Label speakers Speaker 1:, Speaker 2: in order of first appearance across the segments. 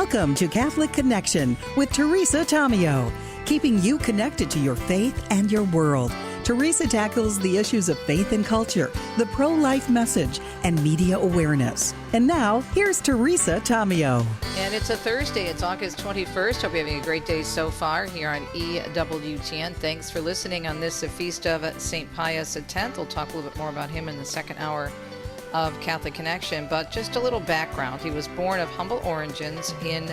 Speaker 1: Welcome to Catholic Connection with Theresa Tomeo, keeping you connected to your faith and your world. Theresa tackles the issues of faith and culture, the pro-life message, and media awareness. And now, here's Theresa Tomeo.
Speaker 2: And it's a Thursday. It's August 21st. Hope you're having a great day so far here on EWTN. Thanks for listening on this feast of St. Pius X. We'll talk a little bit more about him in the second hour of Catholic Connection. But just a little background. He was born of humble origins in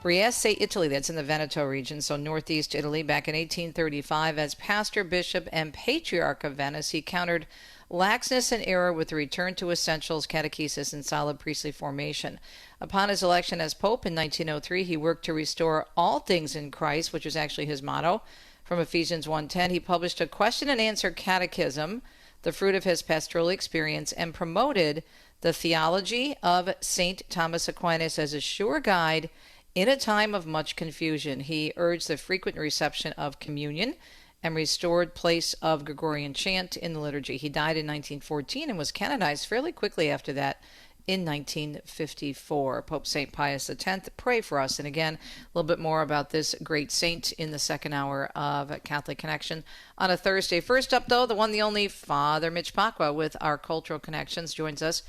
Speaker 2: Riese, Italy, that's in the Veneto region, so northeast Italy, back in 1835. As pastor, bishop, and patriarch of Venice, he countered laxness and error with the return to essentials, catechesis, and solid priestly formation. Upon his election as pope in 1903, he worked to restore all things in Christ, which was actually his motto. From Ephesians 1:10, he published a question and answer catechism, the fruit of his pastoral experience, and promoted the theology of St. Thomas Aquinas as a sure guide in a time of much confusion. He urged the frequent reception of communion and restored place of Gregorian chant in the liturgy. He died in 1914 and was canonized fairly quickly after that in 1954. Pope St. Pius X, pray for us. And again, a little bit more about this great saint in the second hour of Catholic Connection on a Thursday. First up, though, the one, the only Father Mitch Pacwa with our Cultural Connections joins us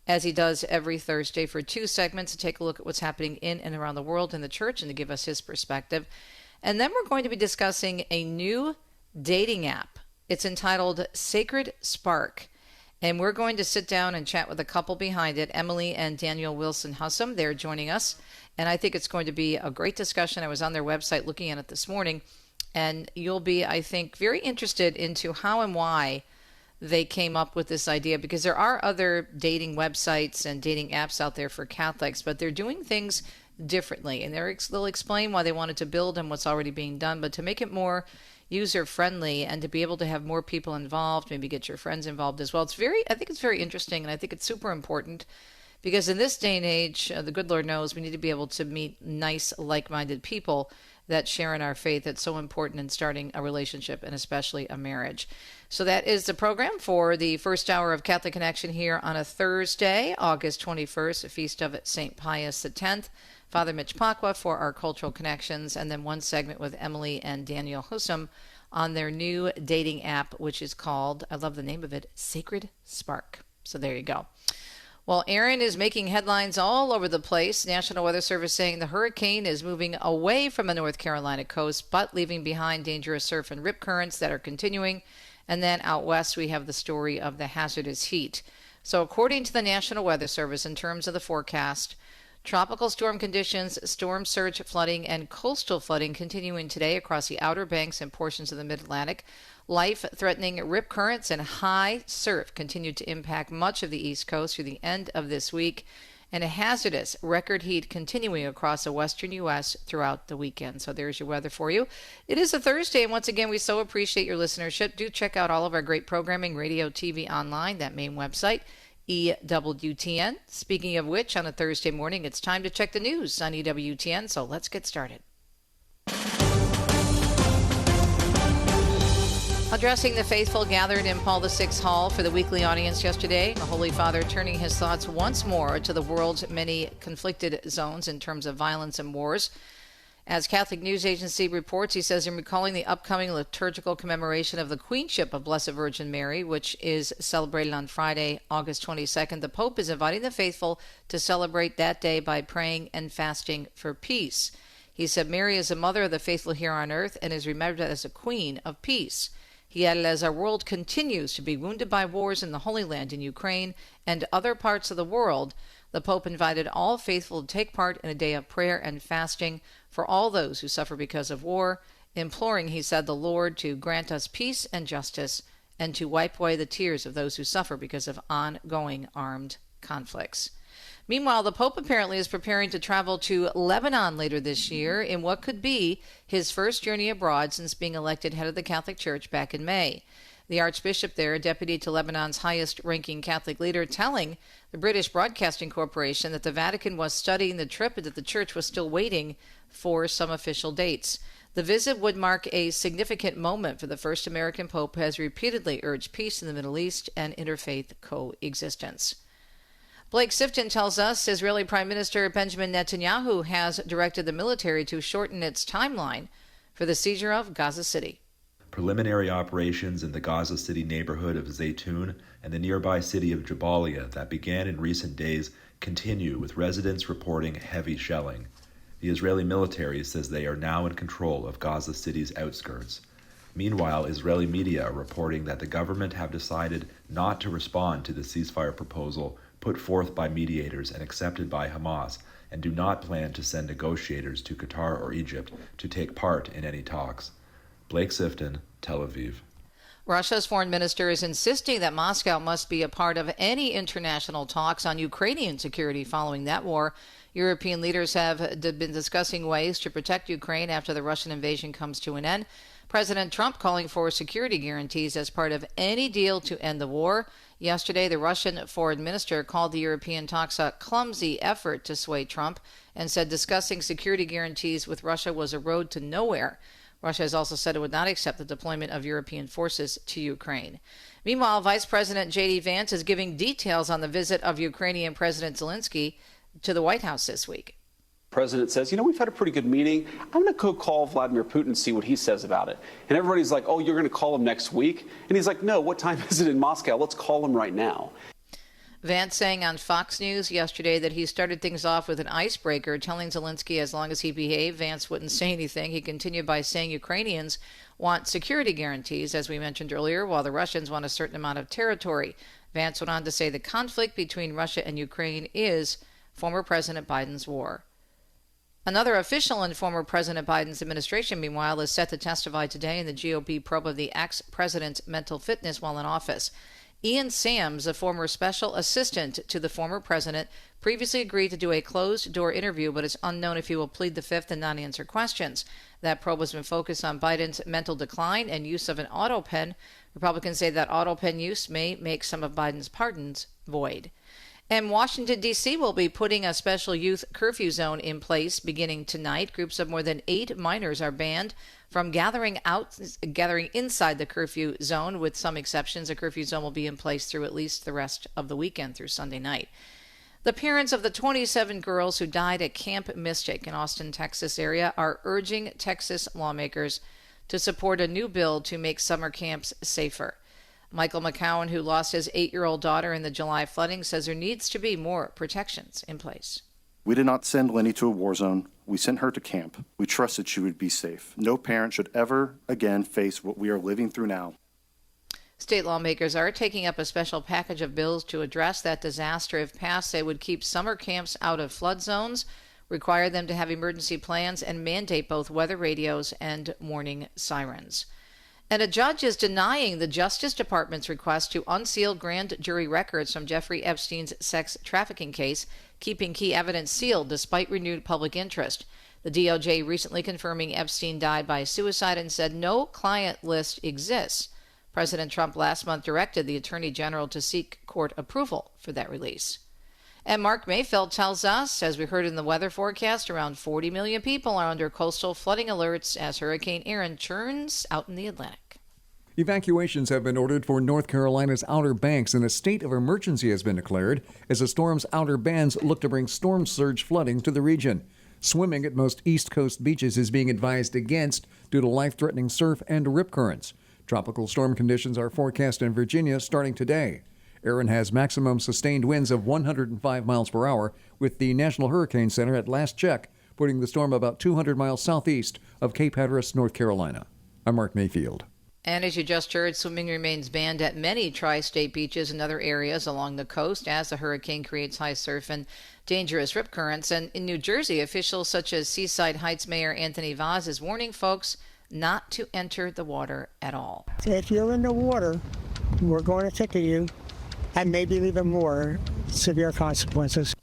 Speaker 2: as he does every Thursday for two segments to take a look at what's happening in and around the world in the church and to give us his perspective. And then we're going to be discussing a new dating app. It's entitled Sacred Spark. And we're going to sit down and chat with a couple behind it, Emily and Daniel Wilson Hussem. They're joining us. And I think it's going to be a great discussion. I was on their website looking at it this morning. And you'll be, I think, very interested into how and why they came up with this idea, because there are other dating websites and dating apps out there for Catholics, but they're doing things differently. And they'll explain why they wanted to build on what's already being done, but to make it more user-friendly and to be able to have more people involved, maybe get your friends involved as well. I think it's very interesting, and I think it's super important, because in this day and age, the good Lord knows we need to be able to meet nice, like-minded people that share in our faith. That's so important in starting a relationship and especially a marriage. So that is the program for the first hour of Catholic Connection here on a Thursday, August 21st, a feast of St. Pius X. Father Mitch Pacwa for our Cultural Connections, and then one segment with Emily and Daniel Hussem on their new dating app, which is called, I love the name of it, Sacred Spark. So there you go. Well, Aaron is making headlines all over the place. National Weather Service saying the hurricane is moving away from the North Carolina coast, but leaving behind dangerous surf and rip currents that are continuing. And then out west, we have the story of the hazardous heat. So according to the National Weather Service, in terms of the forecast, tropical storm conditions, storm surge flooding, and coastal flooding continuing today across the Outer Banks and portions of the Mid-Atlantic. Life-threatening rip currents and high surf continue to impact much of the East Coast through the end of this week, and a hazardous record heat continuing across the western U.S. throughout the weekend. So there's your weather for you. It is a Thursday, and once again, we so appreciate your listenership. Do check out all of our great programming, radio, TV, online, that main website, EWTN. Speaking of which, on a Thursday morning, it's time to check the news on EWTN, so let's get started. Addressing the faithful gathered in Paul VI Hall for the weekly audience yesterday, the Holy Father turning his thoughts once more to the world's many conflicted zones in terms of violence and wars. As Catholic News Agency reports, he says in recalling the upcoming liturgical commemoration of the Queenship of Blessed Virgin Mary, which is celebrated on Friday, August 22nd, the Pope is inviting the faithful to celebrate that day by praying and fasting for peace. He said Mary is the mother of the faithful here on earth and is remembered as a queen of peace. He added, as our world continues to be wounded by wars in the Holy Land in Ukraine and other parts of the world, the Pope invited all faithful to take part in a day of prayer and fasting for all those who suffer because of war, imploring, he said, the Lord to grant us peace and justice and to wipe away the tears of those who suffer because of ongoing armed conflicts. Meanwhile, the Pope apparently is preparing to travel to Lebanon later this year in what could be his first journey abroad since being elected head of the Catholic Church back in May. The Archbishop there, deputy to Lebanon's highest-ranking Catholic leader, telling the British Broadcasting Corporation that the Vatican was studying the trip and that the Church was still waiting for some official dates. The visit would mark a significant moment for the first American Pope who has repeatedly urged peace in the Middle East and interfaith coexistence. Blake Sifton tells us Israeli Prime Minister Benjamin Netanyahu has directed the military to shorten its timeline for the seizure of Gaza City.
Speaker 3: Preliminary operations in the Gaza City neighborhood of Zaytun and the nearby city of Jabalia that began in recent days continue, with residents reporting heavy shelling. The Israeli military says they are now in control of Gaza City's outskirts. Meanwhile, Israeli media are reporting that the government have decided not to respond to the ceasefire proposal put forth by mediators and accepted by Hamas, and do not plan to send negotiators to Qatar or Egypt to take part in any talks. Blake Sifton, Tel Aviv.
Speaker 2: Russia's foreign minister is insisting that Moscow must be a part of any international talks on Ukrainian security following that war. European leaders have been discussing ways to protect Ukraine after the Russian invasion comes to an end. President Trump calling for security guarantees as part of any deal to end the war. Yesterday, the Russian foreign minister called the European talks a clumsy effort to sway Trump and said discussing security guarantees with Russia was a road to nowhere. Russia has also said it would not accept the deployment of European forces to Ukraine. Meanwhile, Vice President J.D. Vance is giving details on the visit of Ukrainian President Zelensky to the White House this week.
Speaker 4: The president says, we've had a pretty good meeting. I'm going to go call Vladimir Putin and see what he says about it. And everybody's like, oh, you're going to call him next week? And he's like, no, what time is it in Moscow? Let's call him right now.
Speaker 2: Vance saying on Fox News yesterday that he started things off with an icebreaker, telling Zelensky as long as he behaved, Vance wouldn't say anything. He continued by saying Ukrainians want security guarantees, as we mentioned earlier, while the Russians want a certain amount of territory. Vance went on to say the conflict between Russia and Ukraine is former President Biden's war. Another official in former President Biden's administration, meanwhile, is set to testify today in the GOP probe of the ex-president's mental fitness while in office. Ian Sams, a former special assistant to the former president, previously agreed to do a closed-door interview, but it's unknown if he will plead the fifth and not answer questions. That probe has been focused on Biden's mental decline and use of an auto pen. Republicans say that auto pen use may make some of Biden's pardons void. And Washington, D.C. will be putting a special youth curfew zone in place beginning tonight. Groups of more than 8 minors are banned from gathering inside the curfew zone. With some exceptions, a curfew zone will be in place through at least the rest of the weekend through Sunday night. The parents of the 27 girls who died at Camp Mystic in Austin, Texas area are urging Texas lawmakers to support a new bill to make summer camps safer. Michael McCowan, who lost his 8-year-old daughter in the July flooding, says there needs to be more protections in place.
Speaker 5: We did not send Lenny to a war zone. We sent her to camp. We trusted she would be safe. No parent should ever again face what we are living through now.
Speaker 2: State lawmakers are taking up a special package of bills to address that disaster. If passed, they would keep summer camps out of flood zones, require them to have emergency plans, and mandate both weather radios and warning sirens. And a judge is denying the Justice Department's request to unseal grand jury records from Jeffrey Epstein's sex trafficking case, keeping key evidence sealed despite renewed public interest. The DOJ recently confirming Epstein died by suicide and said no client list exists. President Trump last month directed the Attorney General to seek court approval for that release. And Mark Mayfield tells us, as we heard in the weather forecast, around 40 million people are under coastal flooding alerts as Hurricane Erin churns out in the Atlantic.
Speaker 6: Evacuations have been ordered for North Carolina's Outer Banks, and a state of emergency has been declared as the storm's outer bands look to bring storm surge flooding to the region. Swimming at most East Coast beaches is being advised against due to life-threatening surf and rip currents. Tropical storm conditions are forecast in Virginia starting today. Erin has maximum sustained winds of 105 miles per hour, with the National Hurricane Center at last check putting the storm about 200 miles southeast of Cape Hatteras, North Carolina. I'm Mark Mayfield.
Speaker 2: And as you just heard, swimming remains banned at many tri-state beaches and other areas along the coast as the hurricane creates high surf and dangerous rip currents. And in New Jersey, officials such as Seaside Heights Mayor Anthony Vaz is warning folks not to enter the water at all.
Speaker 7: If you're in the water, we're going to ticket you, and maybe even more severe consequences.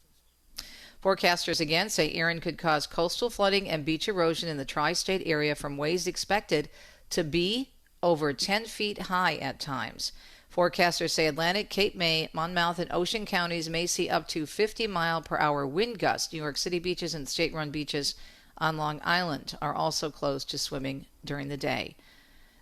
Speaker 2: Forecasters again say Erin could cause coastal flooding and beach erosion in the tri-state area from waves expected to be over 10 feet high at times. Forecasters say Atlantic, Cape May, Monmouth, and Ocean counties may see up to 50-mile-per-hour wind gusts. New York City beaches and state-run beaches on Long Island are also closed to swimming during the day.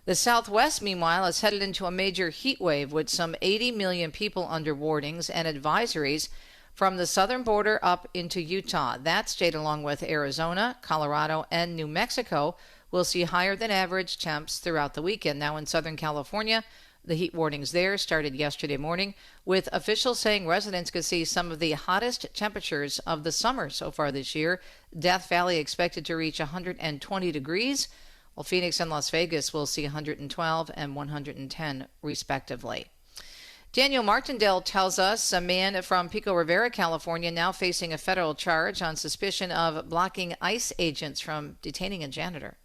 Speaker 2: The Southwest, meanwhile, is headed into a major heat wave with some 80 million people under warnings and advisories from the southern border up into Utah. That state, along with Arizona, Colorado, and New Mexico, will see higher than average temps throughout the weekend. Now in Southern California, the heat warnings there started yesterday morning, with officials saying residents could see some of the hottest temperatures of the summer so far this year. Death Valley expected to reach 120 degrees, while Phoenix and Las Vegas will see 112 and 110 respectively. Daniel Martindale tells us a man from Pico Rivera, California, now facing a federal charge on suspicion of blocking ICE agents from detaining a janitor.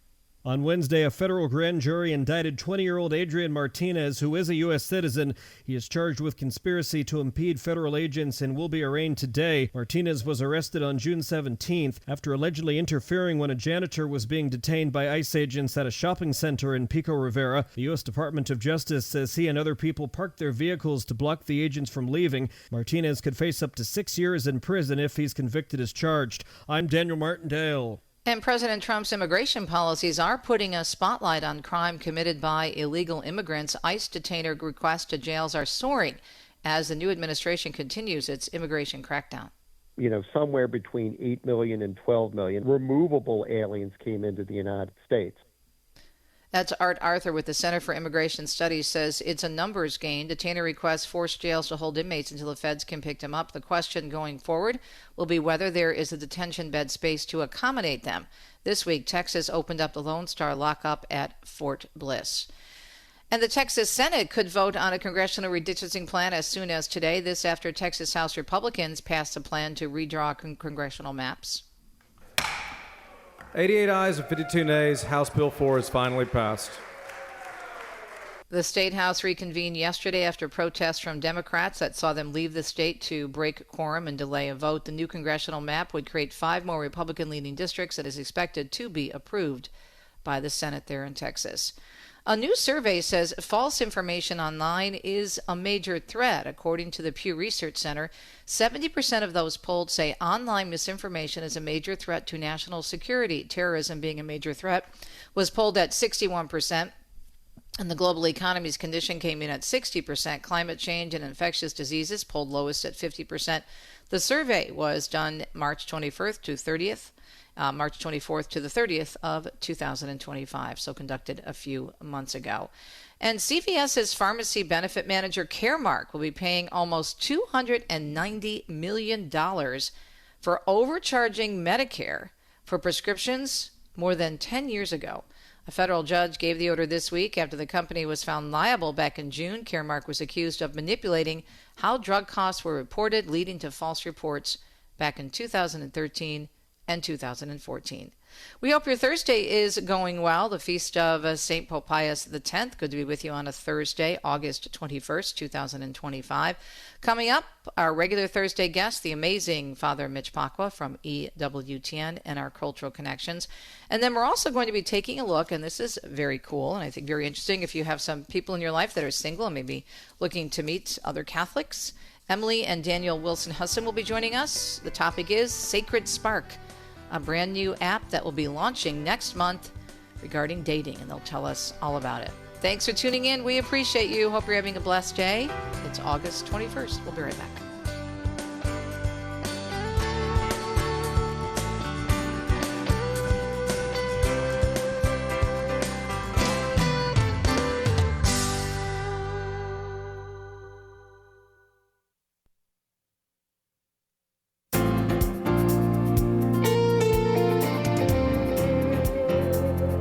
Speaker 8: On Wednesday, a federal grand jury indicted 20-year-old Adrian Martinez, who is a U.S. citizen. He is charged with conspiracy to impede federal agents and will be arraigned today. Martinez was arrested on June 17th after allegedly interfering when a janitor was being detained by ICE agents at a shopping center in Pico Rivera. The U.S. Department of Justice says he and other people parked their vehicles to block the agents from leaving. Martinez could face up to 6 years in prison if he's convicted as charged. I'm Daniel Martindale.
Speaker 2: And President Trump's immigration policies are putting a spotlight on crime committed by illegal immigrants. ICE detainer requests to jails are soaring as the new administration continues its immigration crackdown.
Speaker 9: Somewhere between 8 million and 12 million removable aliens came into the United States.
Speaker 2: That's Art Arthur with the Center for Immigration Studies says it's a numbers game. Detainer requests force jails to hold inmates until the feds can pick them up. The question going forward will be whether there is a detention bed space to accommodate them. This week, Texas opened up the Lone Star lockup at Fort Bliss. And the Texas Senate could vote on a congressional redistricting plan as soon as today. This after Texas House Republicans passed a plan to redraw congressional maps.
Speaker 10: 88 ayes and 52 nays. House Bill 4 is finally passed.
Speaker 2: The State House reconvened yesterday after protests from Democrats that saw them leave the state to break quorum and delay a vote. The new congressional map would create 5 more Republican-leaning districts that is expected to be approved by the Senate there in Texas. A new survey says false information online is a major threat. According to the Pew Research Center, 70% of those polled say online misinformation is a major threat to national security. Terrorism being a major threat was polled at 61%. And the global economy's condition came in at 60%. Climate change and infectious diseases polled lowest at 50%. The survey was done March 24th to 30th. March 24th to the 30th of 2025, so conducted a few months ago. And CVS's pharmacy benefit manager Caremark will be paying almost $290 million for overcharging Medicare for prescriptions more than 10 years ago. A federal judge gave the order this week after the company was found liable back in June. Caremark was accused of manipulating how drug costs were reported, leading to false reports back in 2013 and 2014. We hope your Thursday is going well. The feast of St. Pope Pius X. Good to be with you on a Thursday, August 21st, 2025. Coming up, our regular Thursday guest, the amazing Father Mitch Pacwa from EWTN and our Cultural Connections. And then we're also going to be taking a look, and this is very cool and I think very interesting if you have some people in your life that are single and maybe looking to meet other Catholics. Emily and Daniel Wilson Hussem will be joining us. The topic is Sacred Spark, a brand new app that will be launching next month regarding dating, and they'll tell us all about it. Thanks for tuning in. We appreciate you. Hope you're having a blessed day. It's August 21st. We'll be right back.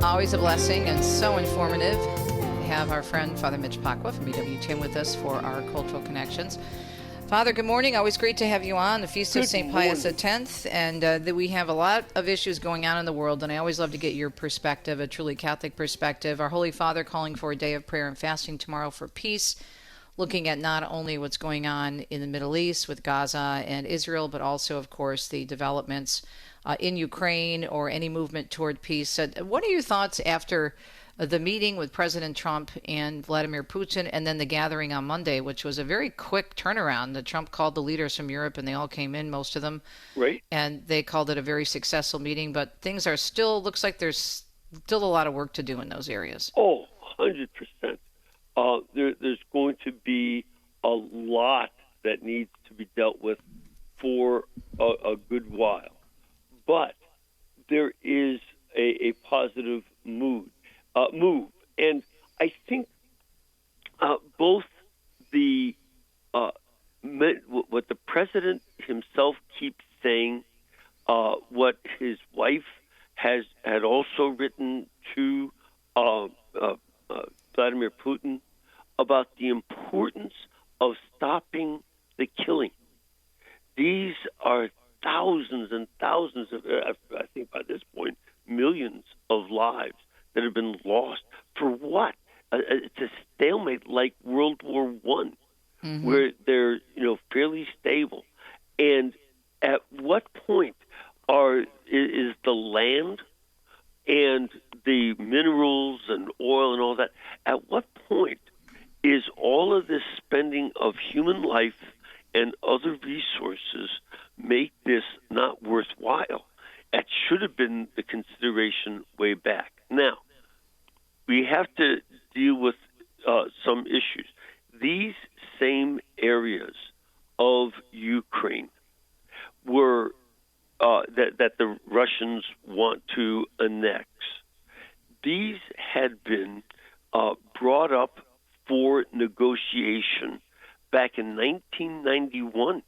Speaker 2: Always a blessing and so informative. We have our friend Father Mitch Pacwa from EWTN with us for our Cultural Connections. Father, good morning. Always great to have you on the Feast of St. Pius X. And that we have a lot of issues going on in the world, and I always love to get your perspective, a truly Catholic perspective. Our Holy Father calling for a day of prayer and fasting tomorrow for peace, looking at not only what's going on in the Middle East with Gaza and Israel, but also, of course, the developments in Ukraine or any movement toward peace. What are your thoughts after the meeting with President Trump and Vladimir Putin and then the gathering on Monday, which was a very quick turnaround? The Trump called the leaders from Europe and they all came in, most of them. Right. And they called it a very successful meeting, but things are still, looks like there's still a lot of work to do in those areas.
Speaker 11: Oh, 100%. There's going to be a lot that needs to be dealt with for a good while. But there is a positive move. And I think both the what the president himself keeps saying, what his wife had also written to Vladimir Putin about the importance of stopping the killing. These are thousands and thousands of, I think by this point, millions of lives that have been lost. For what? It's a stalemate like World War I, where they're fairly stable. And at what point is the land and the minerals and oil and all that, at what point is all of this spending of human life and other resources make this not worthwhile? That should have been the consideration way back. Now, we have to deal with some issues. These same areas of Ukraine were that the Russians want to annex. These had been brought up for negotiation back in 1991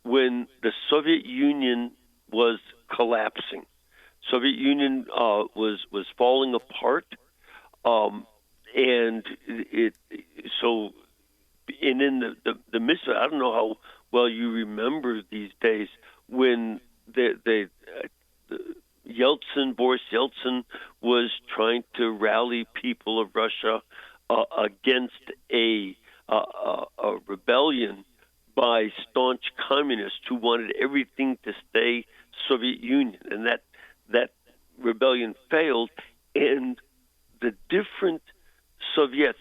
Speaker 11: when the Soviet Union was collapsing. Soviet Union was falling apart, and in the midst of, I don't know how well you remember these days when Boris Yeltsin was trying to rally people of Russia against a rebellion by staunch communists who wanted everything to stay Soviet Union, and that rebellion failed, and the different Soviet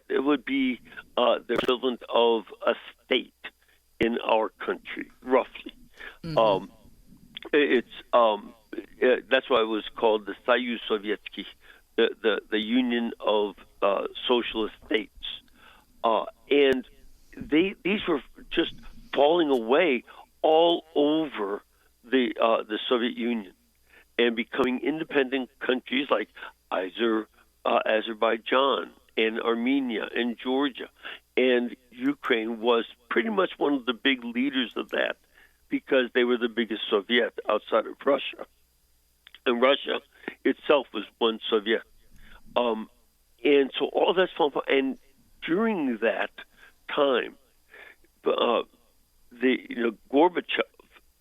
Speaker 11: it would be the equivalent of a state in our country, roughly. That's why it was called the Soyuz Sovietsky, the Union of Socialist States, and these were just falling away all over the Soviet Union and becoming independent countries like Azerbaijan and Armenia and Georgia, and Ukraine was pretty much one of the big leaders of that because they were the biggest Soviet outside of Russia, and Russia itself was one Soviet, and so all that's fallen apart. And during that time, Gorbachev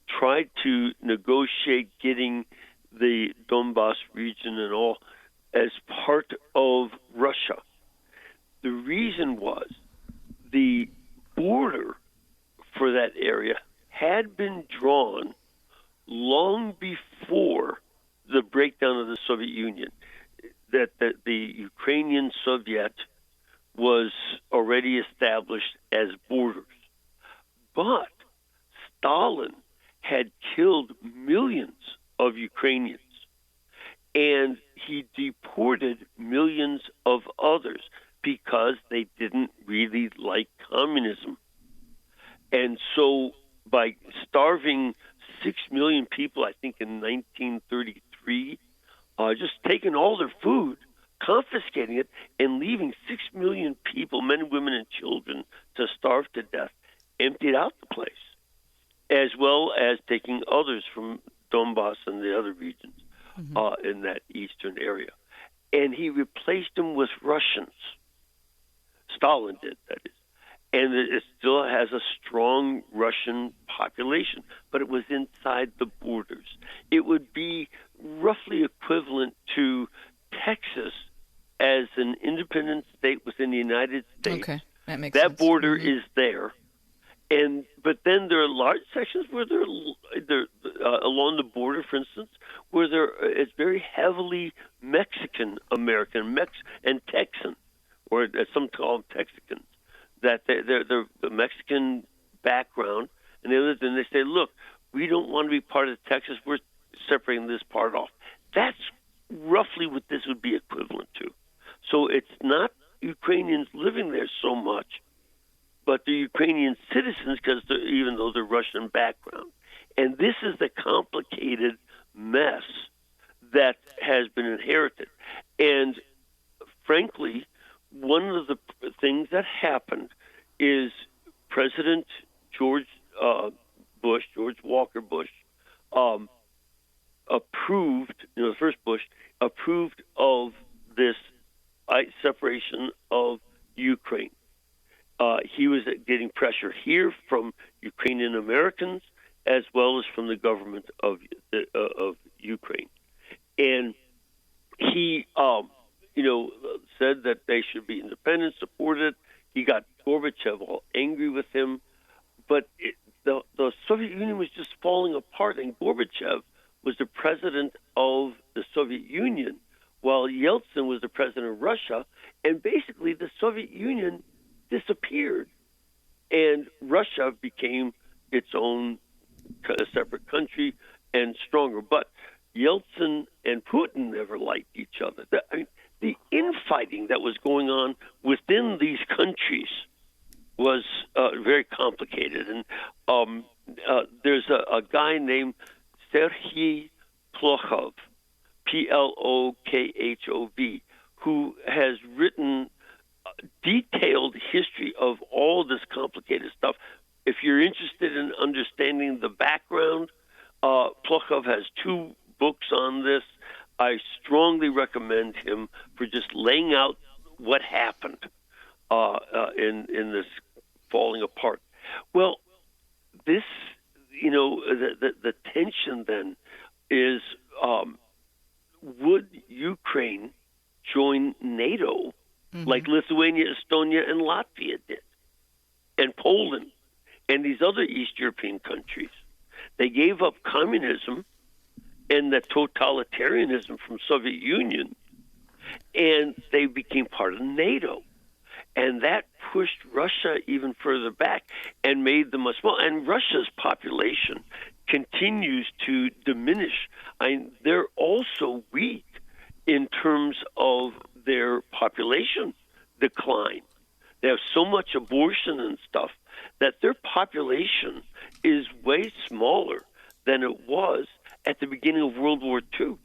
Speaker 11: tried to negotiate getting the Donbass region and all as part of Russia. The reason was the border for that area had been drawn long before the breakdown of the Soviet Union, that the Ukrainian Soviet was already established as borders. But Stalin had killed millions of Ukrainians, and he deported millions of others because they didn't really like communism. And so by starving 6 million people, I think in 1933, just taking all their food, confiscating it, and leaving 6 million people, men, women, and children, to starve to death, emptied out the place, as well as taking others from Donbass and the other regions in that eastern area. And he replaced them with Russians. Stalin did, that is. And it still has a strong Russian population, but it was inside the borders. It would be roughly equivalent to Texas as an independent state within the United States.
Speaker 2: Okay, that makes
Speaker 11: sense.
Speaker 2: That
Speaker 11: border is there. But then there are large sections where they're along the border, for instance, where it's very heavily Mexican American and Texan, or as some call them Texicans, that they're the Mexican background, and they say, look, we don't want to be part of Texas. We're separating this part off. That's roughly what this would be equivalent to. So it's not Ukrainians living there so much, but they're Ukrainian citizens even though they're Russian background. And this is the complicated mess that has been inherited. And frankly, one of the things that happened is President George Walker Bush, approved, the first Bush, approved of this separation of Ukraine. He was getting pressure here from Ukrainian Americans as well as from the government of Ukraine. And he, said that they should be independent, supported it. He got Gorbachev all angry with him. But the Soviet Union was just falling apart, and Gorbachev was the president of the Soviet Union, while Yeltsin was the president of Russia, and basically the Soviet Union disappeared, and Russia became its own separate country and stronger. But Yeltsin and Putin never liked each other. The infighting that was going on within these countries was very complicated. And there's a guy named Sergei Plokhov, Plokhov, who has written a detailed history of all this complicated stuff. If you're interested in understanding the background, Plokhov has 2 books on this. I strongly recommend him for just laying out what happened in this falling apart. Well, this, the tension then is, would Ukraine join NATO like Lithuania, Estonia, and Latvia did, and Poland, and these other East European countries? They gave up communism and the totalitarianism from Soviet Union, and they became part of NATO. And that pushed Russia even further back and made them a small. And Russia's population continues to diminish. They're also weak in terms of their population decline. They have so much abortion and stuff that their population is way smaller than it was at the beginning of World War II. Wow.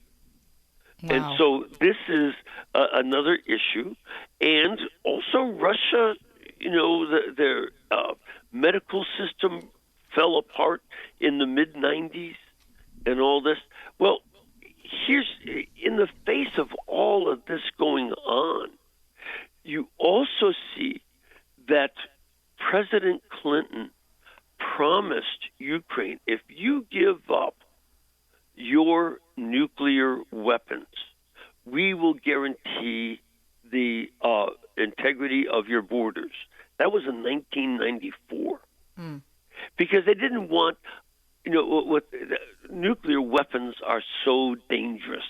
Speaker 11: And so this is another issue. And also Russia, their medical system fell apart in the mid-'90s and all this. Well, in the face of all of this going on, you also see that President Clinton promised Ukraine, if you give up your nuclear weapons, we will guarantee the integrity of your borders. That was in 1994. Because they didn't want, nuclear weapons are so dangerous.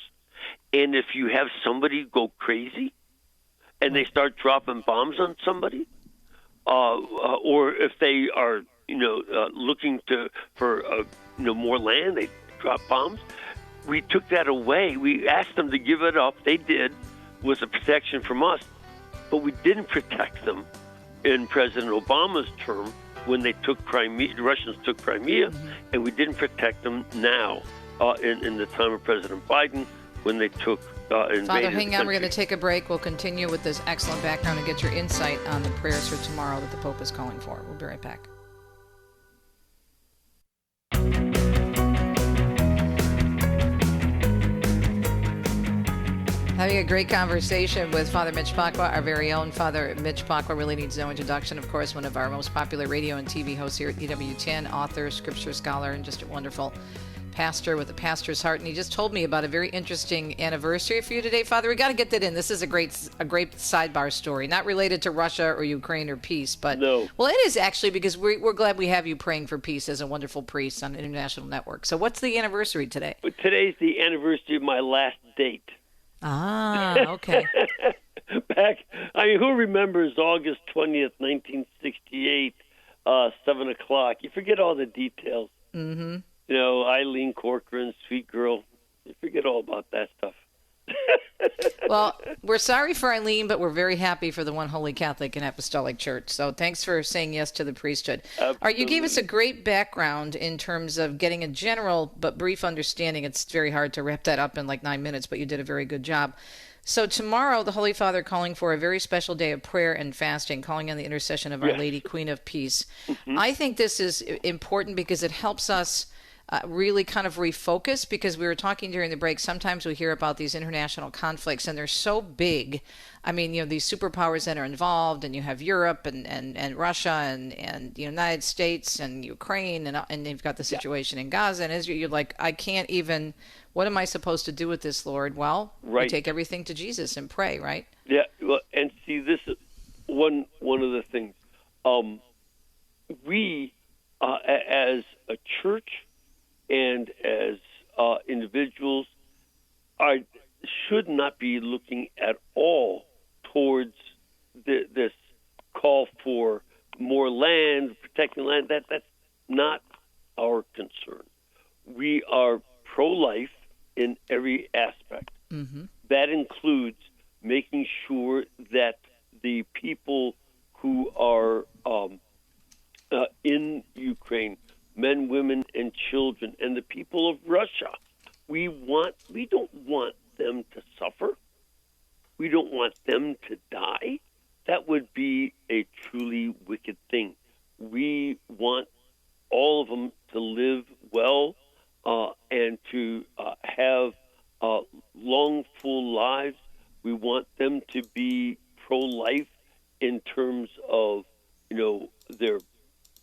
Speaker 11: And if you have somebody go crazy and they start dropping bombs on somebody, or if they are, looking for more land, they drop bombs. We took that away. We asked them to give it up. They did, with a protection from us, but we didn't protect them in President Obama's term when they took Crimea. The Russians took Crimea, and we didn't protect them now in the time of President Biden when they took invaded
Speaker 2: Father, hang
Speaker 11: the
Speaker 2: on. We're
Speaker 11: country.
Speaker 2: going to take a break. We'll continue with this excellent background and get your insight on the prayers for tomorrow that the Pope is calling for. We'll be right back. Having a great conversation with Father Mitch Pacwa, our very own Father Mitch Pacwa. Really needs no introduction. Of course, one of our most popular radio and TV hosts here at EWTN, author, scripture scholar, and just a wonderful pastor with a pastor's heart. And he just told me about a very interesting anniversary for you today, Father. We got to get that in. This is a great sidebar story, not related to Russia or Ukraine or peace, but
Speaker 11: no.
Speaker 2: Well, it is actually, because we're glad we have you praying for peace as a wonderful priest on International Network. So, what's the anniversary today?
Speaker 11: Today's the anniversary of my last date.
Speaker 2: Ah, okay.
Speaker 11: Who remembers August 20th, 1968, 7 o'clock? You forget all the details.
Speaker 2: Mm-hmm.
Speaker 11: Eileen Corcoran, sweet girl. You forget all about that stuff.
Speaker 2: Well, we're sorry for Eileen, but we're very happy for the One Holy Catholic and Apostolic Church. So thanks for saying yes to the priesthood. All right, you gave us a great background in terms of getting a general but brief understanding. It's very hard to wrap that up in like 9 minutes, but you did a very good job. So tomorrow, the Holy Father calling for a very special day of prayer and fasting, calling on the intercession of Our Lady, Queen of Peace. I think this is important because it helps us really kind of refocus, because we were talking during the break, sometimes we hear about these international conflicts and they're so big. I mean, these superpowers that are involved, and you have Europe and Russia and the United States and Ukraine, and you've got the situation in Gaza and Israel. You're like, I can't even, what am I supposed to do with this, Lord? Well, we take everything to Jesus and pray, right?
Speaker 11: Yeah, well, and see, this is one of the things. We, as a church, and as individuals, should not be looking at all towards this call for more land, protecting land. That's not our concern. We are pro-life in every aspect. That includes making sure that the people who are in Ukraine, men, women, and children, and the people of Russia, we don't want them to suffer. We don't want them to die. That would be a truly wicked thing. We want all of them to live well and to have long, full lives. We want them to be pro-life in terms of, their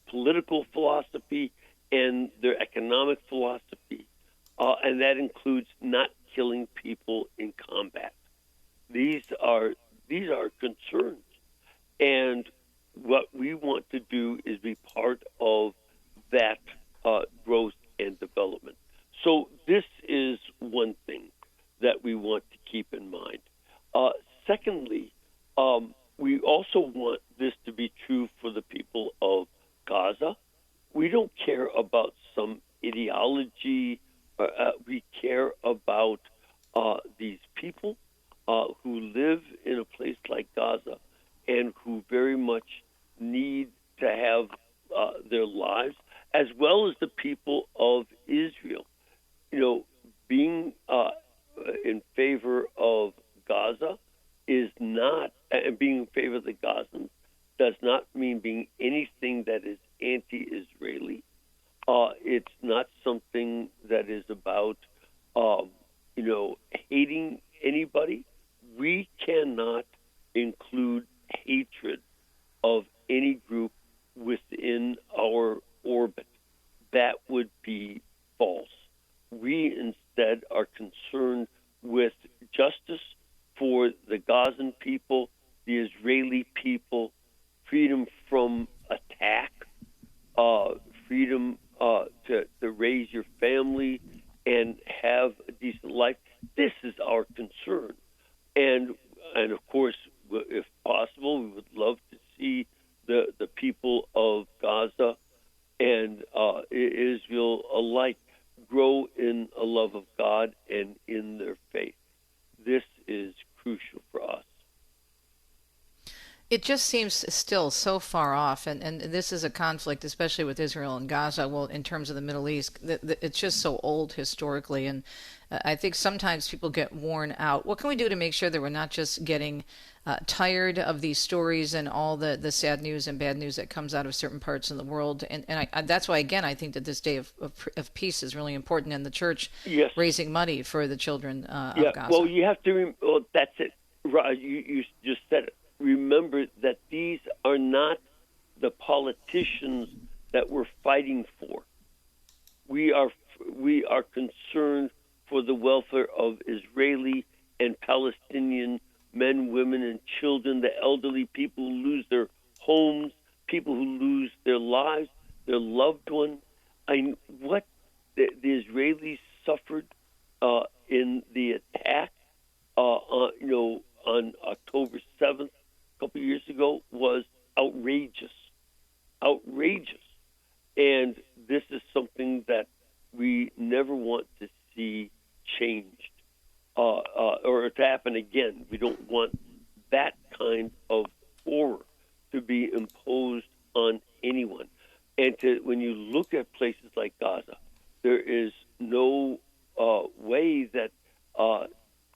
Speaker 11: political philosophy and their economic philosophy, and that includes not killing people in combat. These are concerns, and what we want to do is be part of that growth and development. So this is one thing that we want to keep in mind. Secondly, we also want this to be true for the people of Gaza. We don't care about some ideology. We care about these people who live in a place like Gaza and who very much need to have their lives, as well as the people of Israel. Being in favor of Gaza is not, and being in favor of the Gazans does not mean being anything that is anti-Israeli. It's not something that is about, hating anybody. We cannot include hatred of any group within our orbit. That would be false. We instead are concerned with justice for the Gazan people, the Israeli people, freedom from attack, freedom to raise your family and have a decent life. This is our concern. And of course, if possible, we would love to see the people of Gaza and Israel alike grow in a love of God and in their faith. This is crucial for us.
Speaker 2: It just seems still so far off, and this is a conflict, especially with Israel and Gaza, well, in terms of the Middle East, it's just so old historically, and I think sometimes people get worn out. What can we do to make sure that we're not just getting tired of these stories and all the sad news and bad news that comes out of certain parts of the world? And that's why, again, I think that this day of peace is really important, and the church raising money for the children of Gaza.
Speaker 11: Well, you have to, that's it. You just said it. Remember that these are not the politicians that we're fighting for. We are concerned for the welfare of Israeli and Palestinian men, women, and children, the elderly, people who lose their homes, people who lose their lives, their loved ones. What the Israelis suffered in the attack, on October 7th, a couple years ago, was outrageous. And this is something that we never want to see changed. or to happen again. We don't want that kind of horror to be imposed on anyone. And when you look at places like Gaza, there is no way that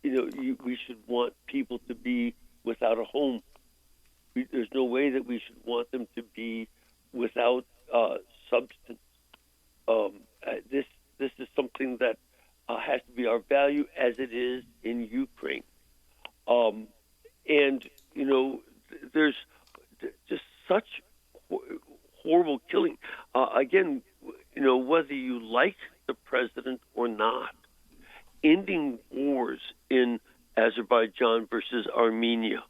Speaker 11: we should want people to be without a home. There's no way that we should want them to be without substance. This is something that has to be our value, as it is in Ukraine. And there's just such horrible killing. Again, whether you like the president or not, ending wars in Azerbaijan versus Armenia,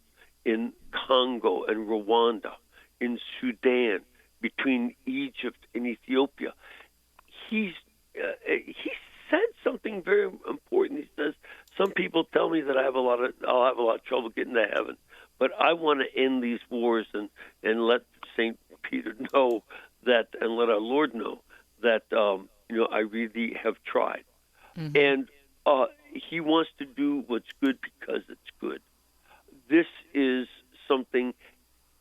Speaker 11: in Congo and Rwanda, in Sudan, between Egypt and Ethiopia. He said something very important. He says, "Some people tell me that I'll have a lot of trouble getting to heaven, but I want to end these wars and let St. Peter know that, and let our Lord know that I really have tried." Mm-hmm. And he wants to do what's good because it's good. This is something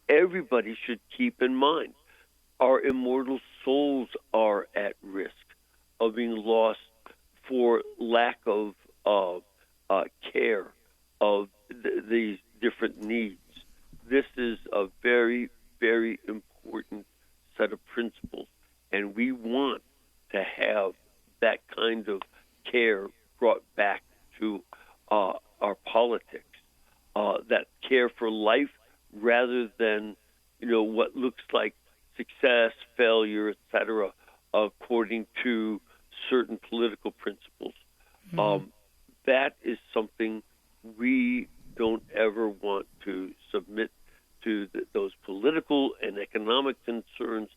Speaker 11: everybody should keep in mind. Our immortal souls are at risk of being lost for lack of care of these different needs. This is a very, very important set of principles, and we want to have that kind of care brought back to our politics. That care for life rather than, what looks like success, failure, etc., according to certain political principles. Mm-hmm. That is something we don't ever want to submit to those political and economic concerns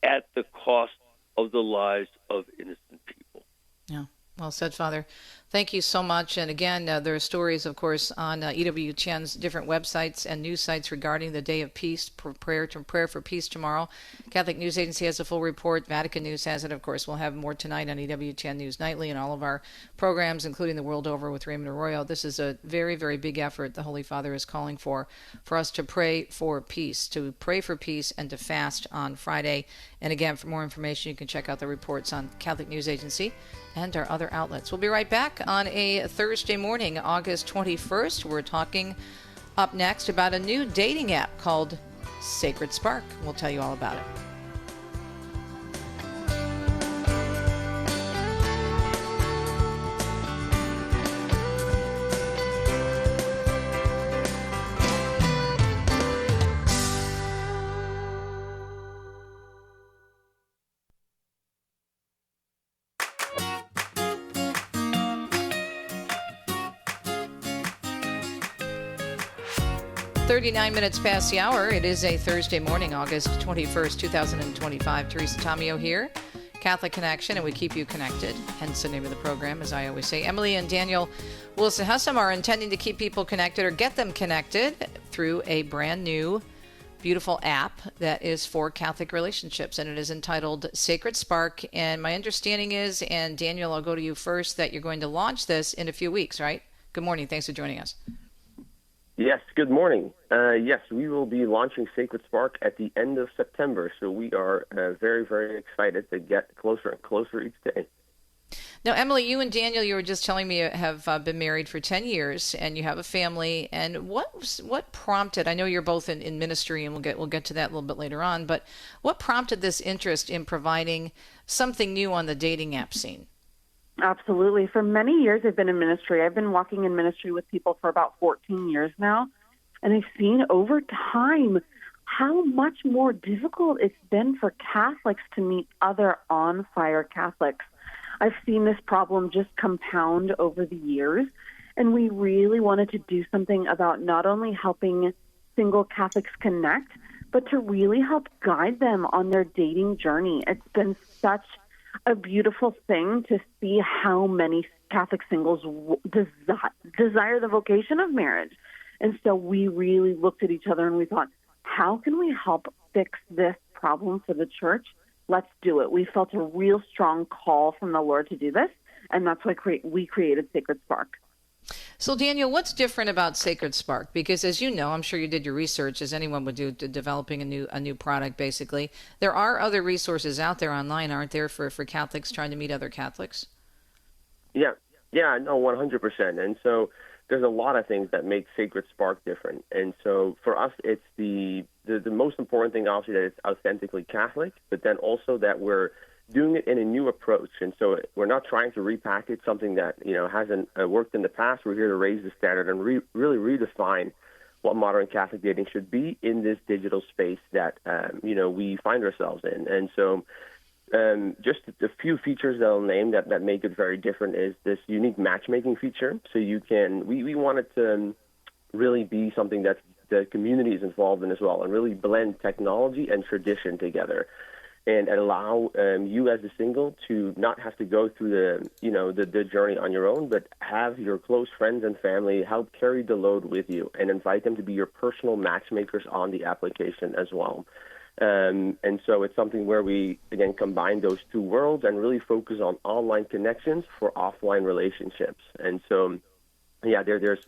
Speaker 11: at the cost of the lives of innocent people.
Speaker 2: Yeah. Well said, Father. Thank you so much. And again, there are stories, of course, on EWTN's different websites and news sites regarding the Day of Peace, prayer for peace tomorrow. Catholic News Agency has a full report. Vatican News has it. Of course, we'll have more tonight on EWTN News Nightly and all of our programs, including The World Over with Raymond Arroyo. This is a very, very big effort the Holy Father is calling for us to pray for peace, and to fast on Friday. And again, for more information, you can check out the reports on Catholic News Agency and our other outlets. We'll be right back on a Thursday morning, August 21st. We're talking up next about a new dating app called Sacred Spark. We'll tell you all about it. Minutes past the hour. It is a Thursday morning, August 21st, 2025. Theresa Farnan here, Catholic Connection, and we keep you connected. Hence the name of the program, as I always say. Emily and Daniel Wilson Hussem are intending to keep people connected or get them connected through a brand new, beautiful app that is for Catholic relationships, and it is entitled Sacred Spark. And my understanding is, and Daniel, I'll go to you first, that you're going to launch this in a few weeks, right? Good morning. Thanks for joining us.
Speaker 12: Yes, good morning. Yes, we will be launching Sacred Spark at the end of September, so we are very, very excited to get closer and closer each day.
Speaker 2: Now, Emily, you and Daniel, you were just telling me, have been married for 10 years, and you have a family. And what prompted? I know you're both in ministry, and we'll get to that a little bit later on. But what prompted this interest in providing something new on the dating app scene?
Speaker 13: Absolutely. For many years, I've been in ministry. I've been walking in ministry with people for about 14 years now. And I've seen over time how much more difficult it's been for Catholics to meet other on-fire Catholics. I've seen this problem just compound over the years. And we really wanted to do something about not only helping single Catholics connect, but to really help guide them on their dating journey. It's been such a beautiful thing to see how many Catholic singles desire the vocation of marriage. And so we really looked at each other and we thought, how can we help fix this problem for the church? Let's do it. We felt a real strong call from the Lord to do this, and that's why we created Sacred Spark.
Speaker 2: So, Daniel, what's different about Sacred Spark? Because, as you know, I'm sure you did your research, as anyone would do, to developing a new product. Basically, there are other resources out there online, aren't there, for Catholics trying to meet other Catholics?
Speaker 12: Yeah, no, 100%. And so there's a lot of things that make Sacred Spark different. And so for us, it's the most important thing, obviously, that it's authentically Catholic, but then also that we're doing it in a new approach. And so we're not trying to repackage something that, hasn't worked in the past. We're here to raise the standard and really redefine what modern Catholic dating should be in this digital space that, we find ourselves in. And so just a few features that I'll name that make it very different is this unique matchmaking feature. So we want it to really be something that the community is involved in as well, and really blend technology and tradition together, and allow you as a single to not have to go through the journey on your own, but have your close friends and family help carry the load with you and invite them to be your personal matchmakers on the application as well. And so it's something where we, again, combine those two worlds and really focus on online connections for offline relationships. And so, there's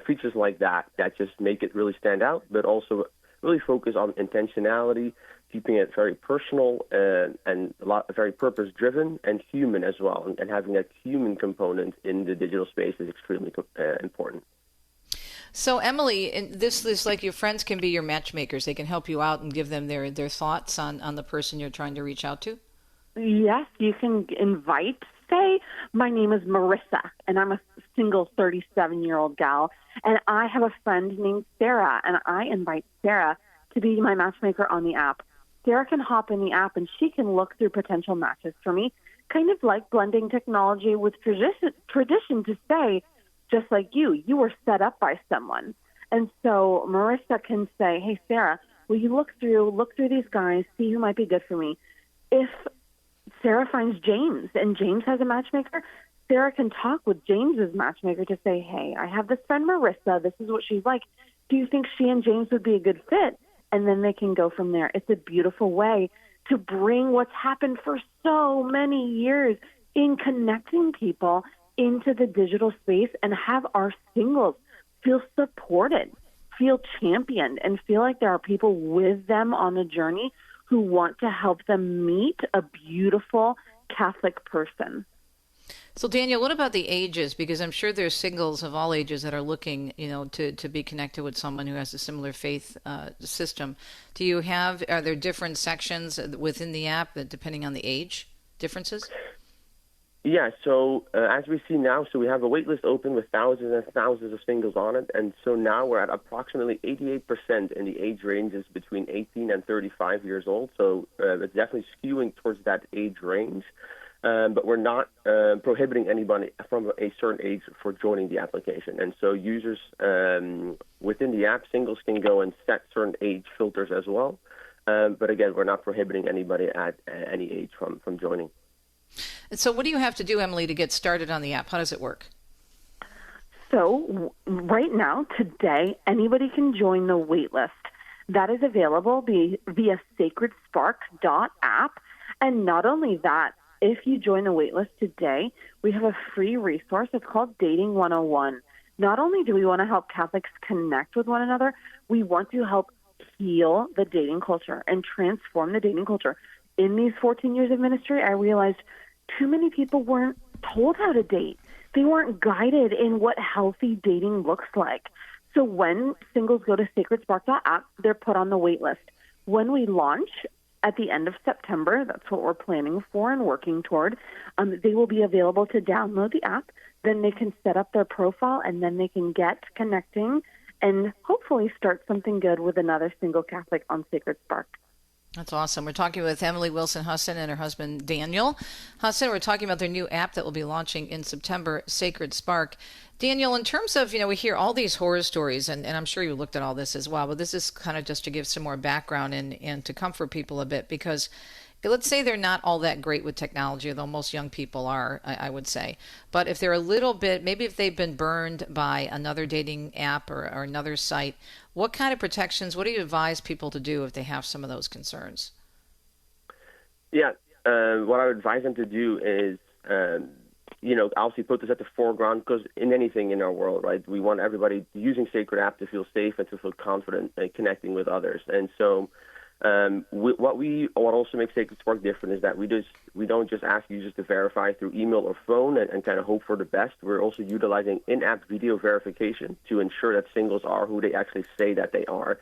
Speaker 12: features like that just make it really stand out, but also really focus on intentionality, keeping it very personal and very purpose-driven and human as well. And having that human component in the digital space is extremely important.
Speaker 2: So, Emily, this like your friends can be your matchmakers. They can help you out and give them their thoughts on the person you're trying to reach out to?
Speaker 13: Yes, you can invite, say, my name is Marissa, and I'm a single 37-year-old gal, and I have a friend named Sarah, and I invite Sarah to be my matchmaker on the app. Sarah can hop in the app, and she can look through potential matches for me, kind of like blending technology with tradition to say, just like you were set up by someone. And so Marissa can say, hey, Sarah, will you look through these guys, see who might be good for me? If Sarah finds James and James has a matchmaker, Sarah can talk with James's matchmaker to say, hey, I have this friend Marissa. This is what she's like. Do you think she and James would be a good fit? And then they can go from there. It's a beautiful way to bring what's happened for so many years in connecting people into the digital space and have our singles feel supported, feel championed, and feel like there are people with them on the journey who want to help them meet a beautiful Catholic person.
Speaker 2: So, Daniel, what about the ages? Because I'm sure there's singles of all ages that are looking, to be connected with someone who has a similar faith system. Are there different sections within the app that, depending on the age differences?
Speaker 12: Yeah, so as we see now, so we have a wait list open with thousands and thousands of singles on it, and so now we're at approximately 88% in the age ranges between 18 and 35 years old, so it's definitely skewing towards that age range, but we're not prohibiting anybody from a certain age for joining the application. And so users within the app, singles can go and set certain age filters as well, but again, we're not prohibiting anybody at any age from joining.
Speaker 2: And so what do you have to do, Emily, to get started on the app? How does it work?
Speaker 13: So right now, today, anybody can join the wait list. That is available via sacredspark.app. And not only that, if you join the wait list today, we have a free resource. It's called Dating 101. Not only do we want to help Catholics connect with one another, we want to help heal the dating culture and transform the dating culture. In these 14 years of ministry, I realized too many people weren't told how to date. They weren't guided in what healthy dating looks like. So when singles go to sacredspark.app, they're put on the wait list. When we launch at the end of September, that's what we're planning for and working toward, they will be available to download the app. Then they can set up their profile, and then they can get connecting and hopefully start something good with another single Catholic on Sacred Spark.
Speaker 2: That's awesome. We're talking with Emily Wilson Hussem and her husband, Daniel Hussem. We're talking about their new app that will be launching in September, Sacred Spark. Daniel, in terms of, we hear all these horror stories, and I'm sure you looked at all this as well, but this is kind of just to give some more background and to comfort people a bit, because let's say they're not all that great with technology, although most young people are, I would say. But if they're a little bit, maybe if they've been burned by another dating app or another site, what kind of protections, what do you advise people to do if they have some of those concerns?
Speaker 12: Yeah, what I would advise them to do is obviously put this at the foreground because in anything in our world, right, we want everybody using Sacred App to feel safe and to feel confident in connecting with others. And so what also makes Sacred Spark different is that we don't just ask users to verify through email or phone and kind of hope for the best. We're also utilizing in-app video verification to ensure that singles are who they actually say that they are,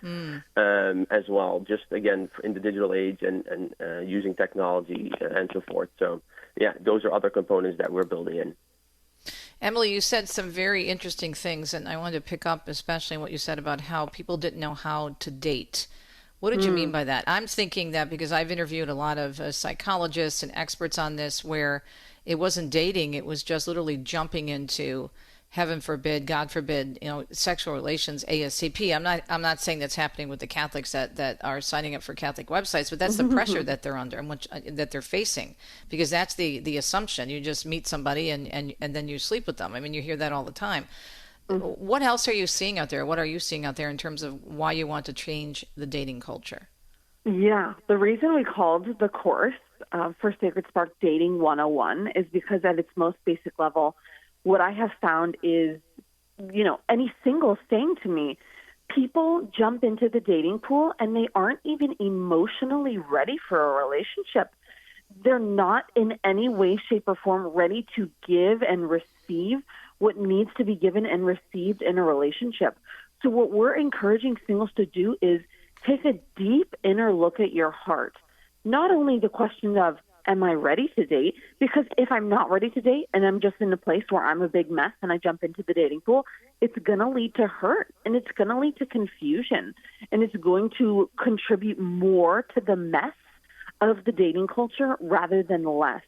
Speaker 12: as well. Just again in the digital age and using technology and so forth. So yeah, those are other components that we're building in.
Speaker 2: Emily, you said some very interesting things, and I wanted to pick up especially what you said about how people didn't know how to date. What did you mean by that? I'm thinking that because I've interviewed a lot of psychologists and experts on this where it wasn't dating, it was just literally jumping into, heaven forbid, God forbid, sexual relations ASAP. I'm not saying that's happening with the Catholics that are signing up for Catholic websites, but that's the pressure that they're under and that they're facing, because that's the assumption. You just meet somebody and then you sleep with them. I mean, you hear that all the time. What else are you seeing out there? What are you seeing out there in terms of why you want to change the dating culture?
Speaker 13: Yeah, the reason we called the course for Sacred Spark Dating 101 is because at its most basic level, what I have found is, any single saying to me, people jump into the dating pool and they aren't even emotionally ready for a relationship. They're not in any way, shape, or form ready to give and receive what needs to be given and received in a relationship. So what we're encouraging singles to do is take a deep inner look at your heart. Not only the question of, am I ready to date? Because if I'm not ready to date and I'm just in a place where I'm a big mess and I jump into the dating pool, it's going to lead to hurt and it's going to lead to confusion and it's going to contribute more to the mess of the dating culture rather than less.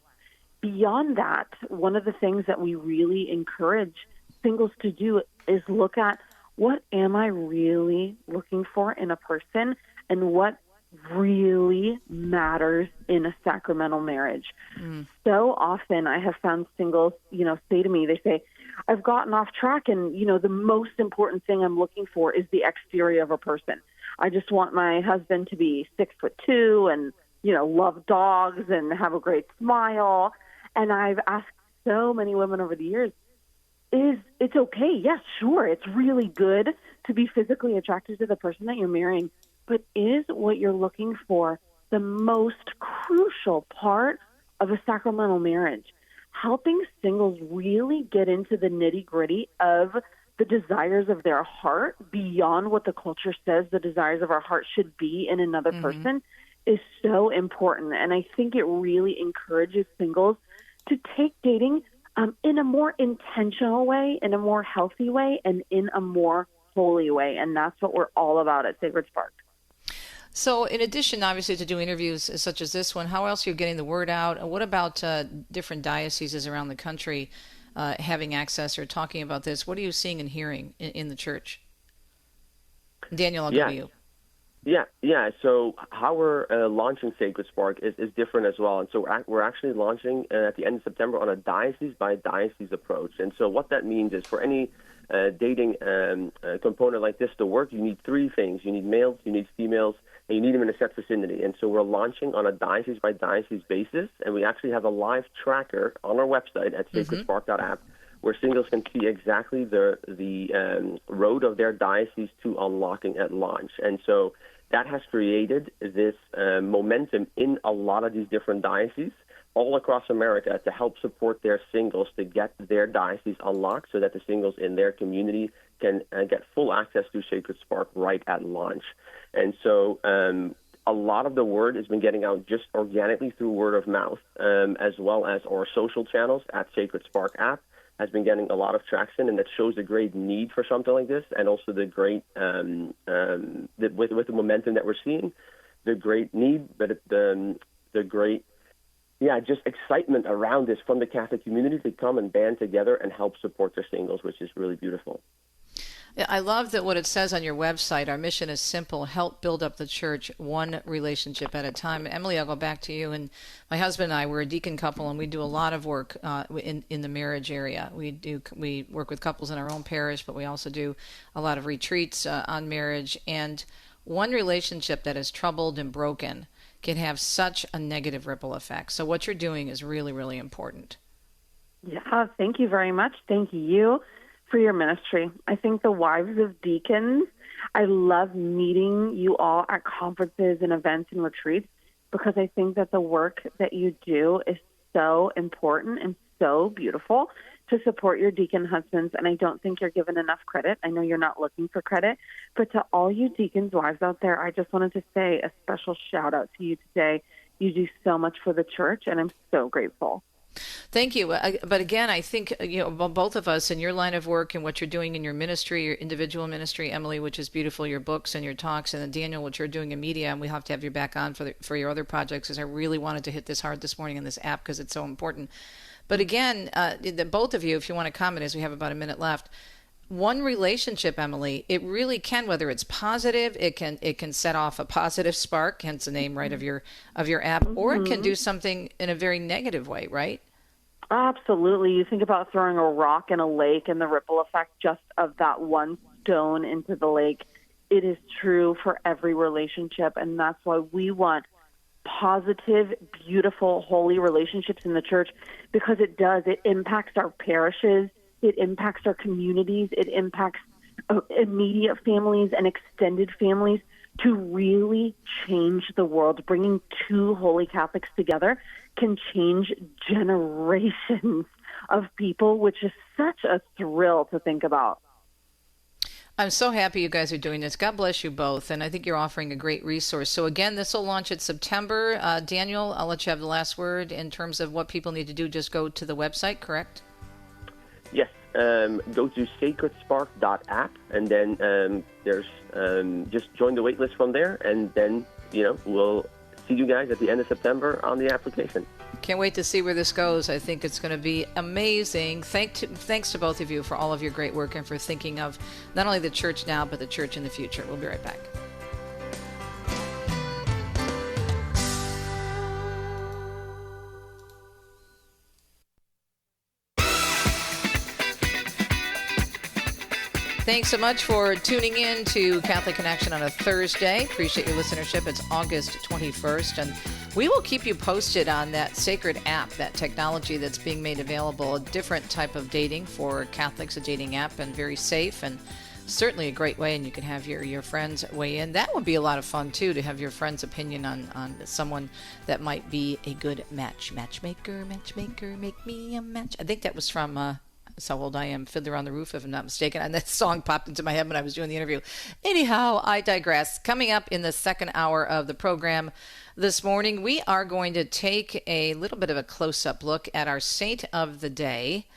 Speaker 13: Beyond that, one of the things that we really encourage singles to do is look at, what am I really looking for in a person and what really matters in a sacramental marriage. So often I have found singles, say to me, they say, I've gotten off track and, the most important thing I'm looking for is the exterior of a person. I just want my husband to be 6'2" and, love dogs and have a great smile. And I've asked so many women over the years, it's okay? Yes, sure. It's really good to be physically attracted to the person that you're marrying. But is what you're looking for the most crucial part of a sacramental marriage? Helping singles really get into the nitty-gritty of the desires of their heart beyond what the culture says the desires of our heart should be in another person is so important. And I think it really encourages singles to take dating in a more intentional way, in a more healthy way, and in a more holy way. And that's what we're all about at Sacred Spark.
Speaker 2: So in addition, obviously, to do interviews such as this one, how else are you getting the word out? And what about different dioceses around the country having access or talking about this? What are you seeing and hearing in the church? Daniel, I'll go to you.
Speaker 12: Yeah. So how we're launching Sacred Spark is different as well. And so we're actually launching at the end of September on a diocese-by-diocese approach. And so what that means is for any dating component like this to work, you need three things. You need males, you need females, and you need them in a set vicinity. And so we're launching on a diocese-by-diocese basis, and we actually have a live tracker on our website at sacredspark.app where singles can see exactly the road of their diocese to unlocking at launch. And so that has created this momentum in a lot of these different dioceses all across America to help support their singles to get their diocese unlocked so that the singles in their community can get full access to Sacred Spark right at launch. And so a lot of the word has been getting out just organically through word of mouth, as well as our social channels at Sacred Spark app has been getting a lot of traction, and that shows the great need for something like this, and also the great, with the momentum that we're seeing, the great need, but the great, just excitement around this from the Catholic community to come and band together and help support their singles, which is really beautiful.
Speaker 2: Yeah, I love that what it says on your website. Our mission is simple: help build up the church one relationship at a time. Emily, I'll go back to you. And my husband and I, we're a deacon couple, and we do a lot of work in the marriage area. We work with couples in our own parish, but we also do a lot of retreats on marriage. And one relationship that is troubled and broken can have such a negative ripple effect. So what you're doing is really, really important.
Speaker 13: Yeah, thank you very much. Thank you for your ministry. I think the Wives of Deacons, I love meeting you all at conferences and events and retreats because I think that the work that you do is so important and so beautiful to support your deacon husbands, and I don't think you're given enough credit. I know you're not looking for credit, but to all you deacons' wives out there, I just wanted to say a special shout out to you today. You do so much for the church, and I'm so grateful.
Speaker 2: Thank you. But again, I think, both of us in your line of work and what you're doing in your ministry, your individual ministry, Emily, which is beautiful, your books and your talks, and then Daniel, what you're doing in media, and we'll have to have you back on for your other projects, because I really wanted to hit this hard this morning in this app because it's so important. But again, both of you, if you want to comment, as we have about a minute left, one relationship, Emily, it really can, whether it's positive, it can set off a positive spark, hence the name, right, of your app, or it can do something in a very negative way, right?
Speaker 13: Absolutely. You think about throwing a rock in a lake and the ripple effect just of that one stone into the lake. It is true for every relationship, and that's why we want positive, beautiful, holy relationships in the church, because it does. It impacts our parishes. It impacts our communities. It impacts immediate families and extended families to really change the world. Bringing two holy Catholics together can change generations of people, which is such a thrill to think about.
Speaker 2: I'm so happy you guys are doing this. God bless you both. And I think you're offering a great resource. So again, this will launch in September. Daniel, I'll let you have the last word in terms of what people need to do. Just go to the website, correct?
Speaker 12: Yes. Go to sacredspark.app, and then there's just join the waitlist from there, and then we'll see you guys at the end of September on the application.
Speaker 2: Can't wait to see where this goes. I think it's going to be amazing. Thanks to both of you for all of your great work and for thinking of not only the church now, but the church in the future. We'll be right back. Thanks so much for tuning in to Catholic Connection on a Thursday. Appreciate your listenership. It's August 21st, and we will keep you posted on that sacred app, that technology that's being made available, a different type of dating for Catholics, a dating app, and very safe, and certainly a great way, and you can have your friends weigh in. That would be a lot of fun, too, to have your friend's opinion on someone that might be a good match. Matchmaker, make me a match. I think that was from... That's how old I am, Fiddler on the Roof, if I'm not mistaken. And that song popped into my head when I was doing the interview. Anyhow, I digress. Coming up in the second hour of the program this morning, we are going to take a little bit of a close-up look at our saint of the day,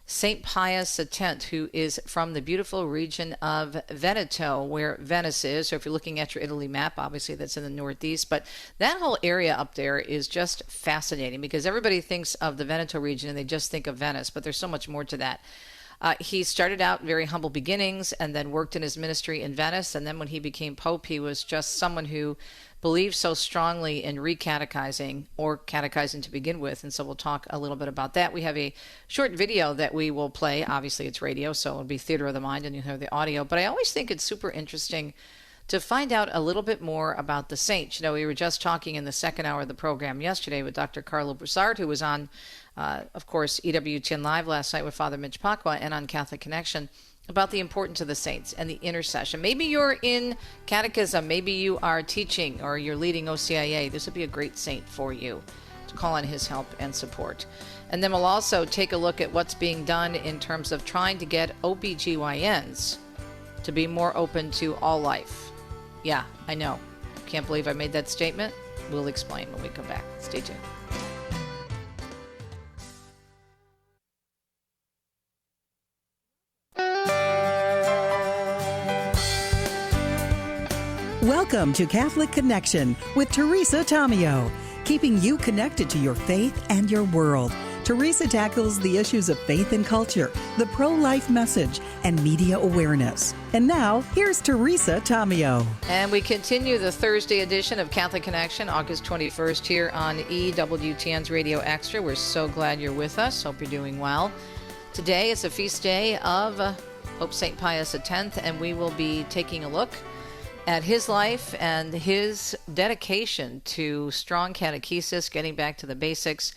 Speaker 2: St. Pius X, who is from the beautiful region of Veneto, where Venice is. So if you're looking at your Italy map, obviously that's in the northeast. But that whole area up there is just fascinating because everybody thinks of the Veneto region and they just think of Venice, but there's so much more to that. He started out very humble beginnings and then worked in his ministry in Venice. And then when he became Pope, he was just someone who believed so strongly in recatechizing, or catechizing to begin with. And so we'll talk a little bit about that. We have a short video that we will play. Obviously, it's radio, so it'll be theater of the mind and you'll hear the audio. But I always think it's super interesting to find out a little bit more about the saints. We were just talking in the second hour of the program yesterday with Dr. Carlo Broussard, who was on, of course, EWTN Live last night with Father Mitch Pacwa and on Catholic Connection, about the importance of the saints and the intercession. Maybe you're in catechism, maybe you are teaching, or you're leading OCIA. This would be a great saint for you to call on his help and support. And then we'll also take a look at what's being done in terms of trying to get OBGYNs to be more open to all life. Yeah, I know. Can't believe I made that statement. We'll explain when we come back. Stay tuned.
Speaker 1: Welcome to Catholic Connection with Theresa Farnan, keeping you connected to your faith and your world. Theresa tackles the issues of faith and culture, the pro-life message, and media awareness. And now, here's Theresa Farnan.
Speaker 2: And we continue the Thursday edition of Catholic Connection, August 21st, here on EWTN's Radio Extra. We're so glad you're with us. Hope you're doing well. Today is a feast day of Pope St. Pius X, and we will be taking a look at his life and his dedication to strong catechesis, getting back to the basics,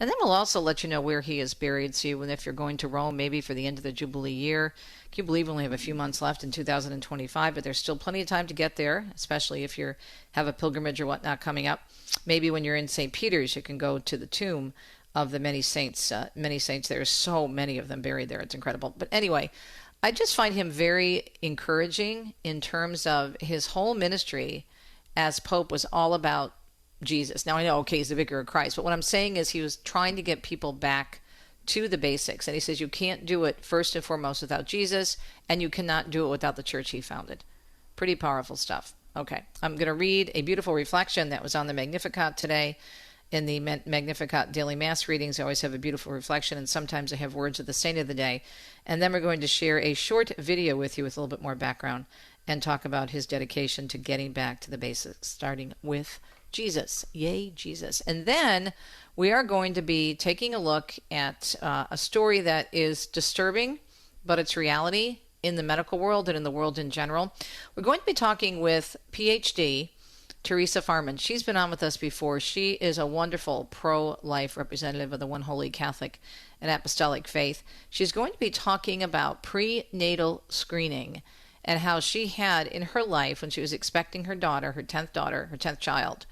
Speaker 2: And then we'll also let you know where he is buried. So if you're going to Rome, maybe for the end of the Jubilee year, can you believe we only have a few months left in 2025, but there's still plenty of time to get there, especially if you have a pilgrimage or whatnot coming up. Maybe when you're in St. Peter's, you can go to the tomb of the many saints. Many saints. There are so many of them buried there. It's incredible. But anyway, I just find him very encouraging in terms of his whole ministry as Pope was all about Jesus. Now I know, okay, he's the vicar of Christ, but what I'm saying is he was trying to get people back to the basics. And he says you can't do it first and foremost without Jesus, and you cannot do it without the church he founded. Pretty powerful stuff. Okay, I'm going to read a beautiful reflection that was on the Magnificat today. In the Magnificat daily mass readings, I always have a beautiful reflection, and sometimes I have words of the saint of the day. And then we're going to share a short video with you with a little bit more background and talk about his dedication to getting back to the basics, starting with Jesus. Yay, Jesus. And then we are going to be taking a look at a story that is disturbing, but it's reality in the medical world and in the world in general. We're going to be talking with PhD Theresa Farnan. She's been on with us before. She is a wonderful pro-life representative of the One Holy Catholic and Apostolic Faith. She's going to be talking about prenatal screening and how she had in her life, when she was expecting her 10th child,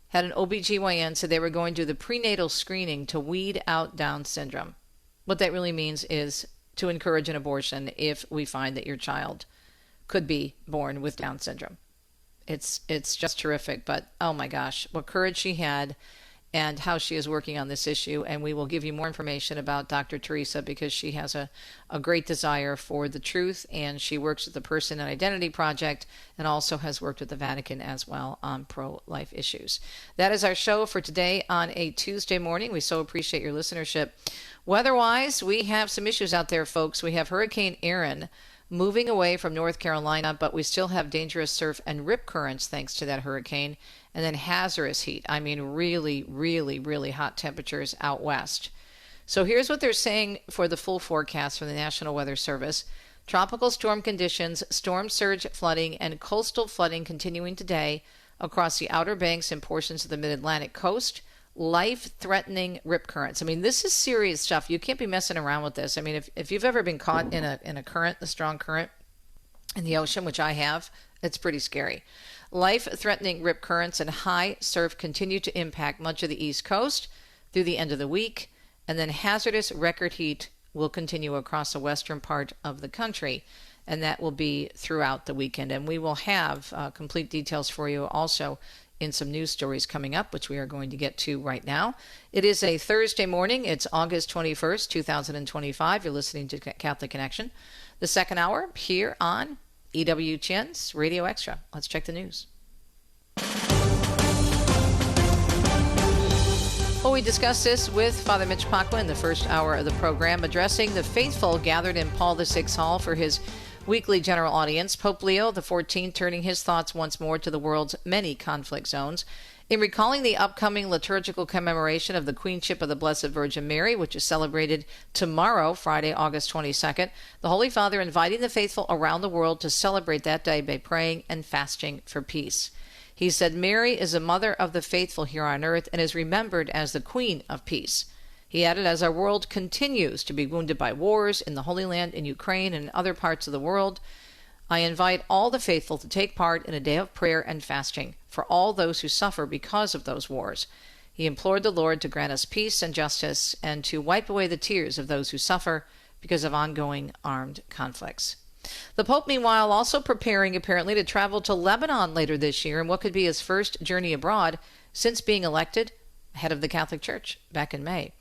Speaker 2: had an OBGYN said they were going to do the prenatal screening to weed out Down syndrome. What that really means is to encourage an abortion if we find that your child could be born with Down syndrome. It's just terrific, but oh my gosh, what courage she had and how she is working on this issue. And we will give you more information about Dr. Theresa because she has a great desire for the truth, and she works with the Person and Identity Project and also has worked with the Vatican as well on pro-life issues. That is our show for today on a Tuesday morning. We so appreciate your listenership. Weather-wise, we have some issues out there, folks. We have Hurricane Aaron moving away from North Carolina, but we still have dangerous surf and rip currents thanks to that hurricane, and then hazardous heat. I mean, really, really, really hot temperatures out west. So here's what they're saying for the full forecast from the National Weather Service. Tropical storm conditions, storm surge flooding, and coastal flooding continuing today across the Outer Banks and portions of the Mid-Atlantic coast. Life-threatening rip currents. I mean, this is serious stuff. You can't be messing around with this. I mean, if you've ever been caught in a current, a strong current in the ocean, which I have, it's pretty scary. Life-threatening rip currents and high surf continue to impact much of the East Coast through the end of the week, and then hazardous record heat will continue across the western part of the country, and that will be throughout the weekend. And we will have complete details for you also in some news stories coming up, which we are going to get to right now. It is a Thursday morning. It's August 21st, 2025. You're listening to Catholic Connection, the second hour here on EWTN's Radio Extra. Let's check the news. Well, we discussed this with Father Mitch Pacwa in the first hour of the program, addressing the faithful gathered in Paul VI Hall for his weekly general audience. Pope Leo XIV turning his thoughts once more to the world's many conflict zones. In recalling the upcoming liturgical commemoration of the Queenship of the Blessed Virgin Mary, which is celebrated tomorrow, Friday, August 22nd, the Holy Father inviting the faithful around the world to celebrate that day by praying and fasting for peace. He said, Mary is a mother of the faithful here on earth and is remembered as the Queen of Peace. He added, as our world continues to be wounded by wars in the Holy Land, in Ukraine, and in other parts of the world, I invite all the faithful to take part in a day of prayer and fasting for all those who suffer because of those wars. He implored the Lord to grant us peace and justice and to wipe away the tears of those who suffer because of ongoing armed conflicts. The Pope, meanwhile, also preparing apparently to travel to Lebanon later this year in what could be his first journey abroad since being elected head of the Catholic Church back in May.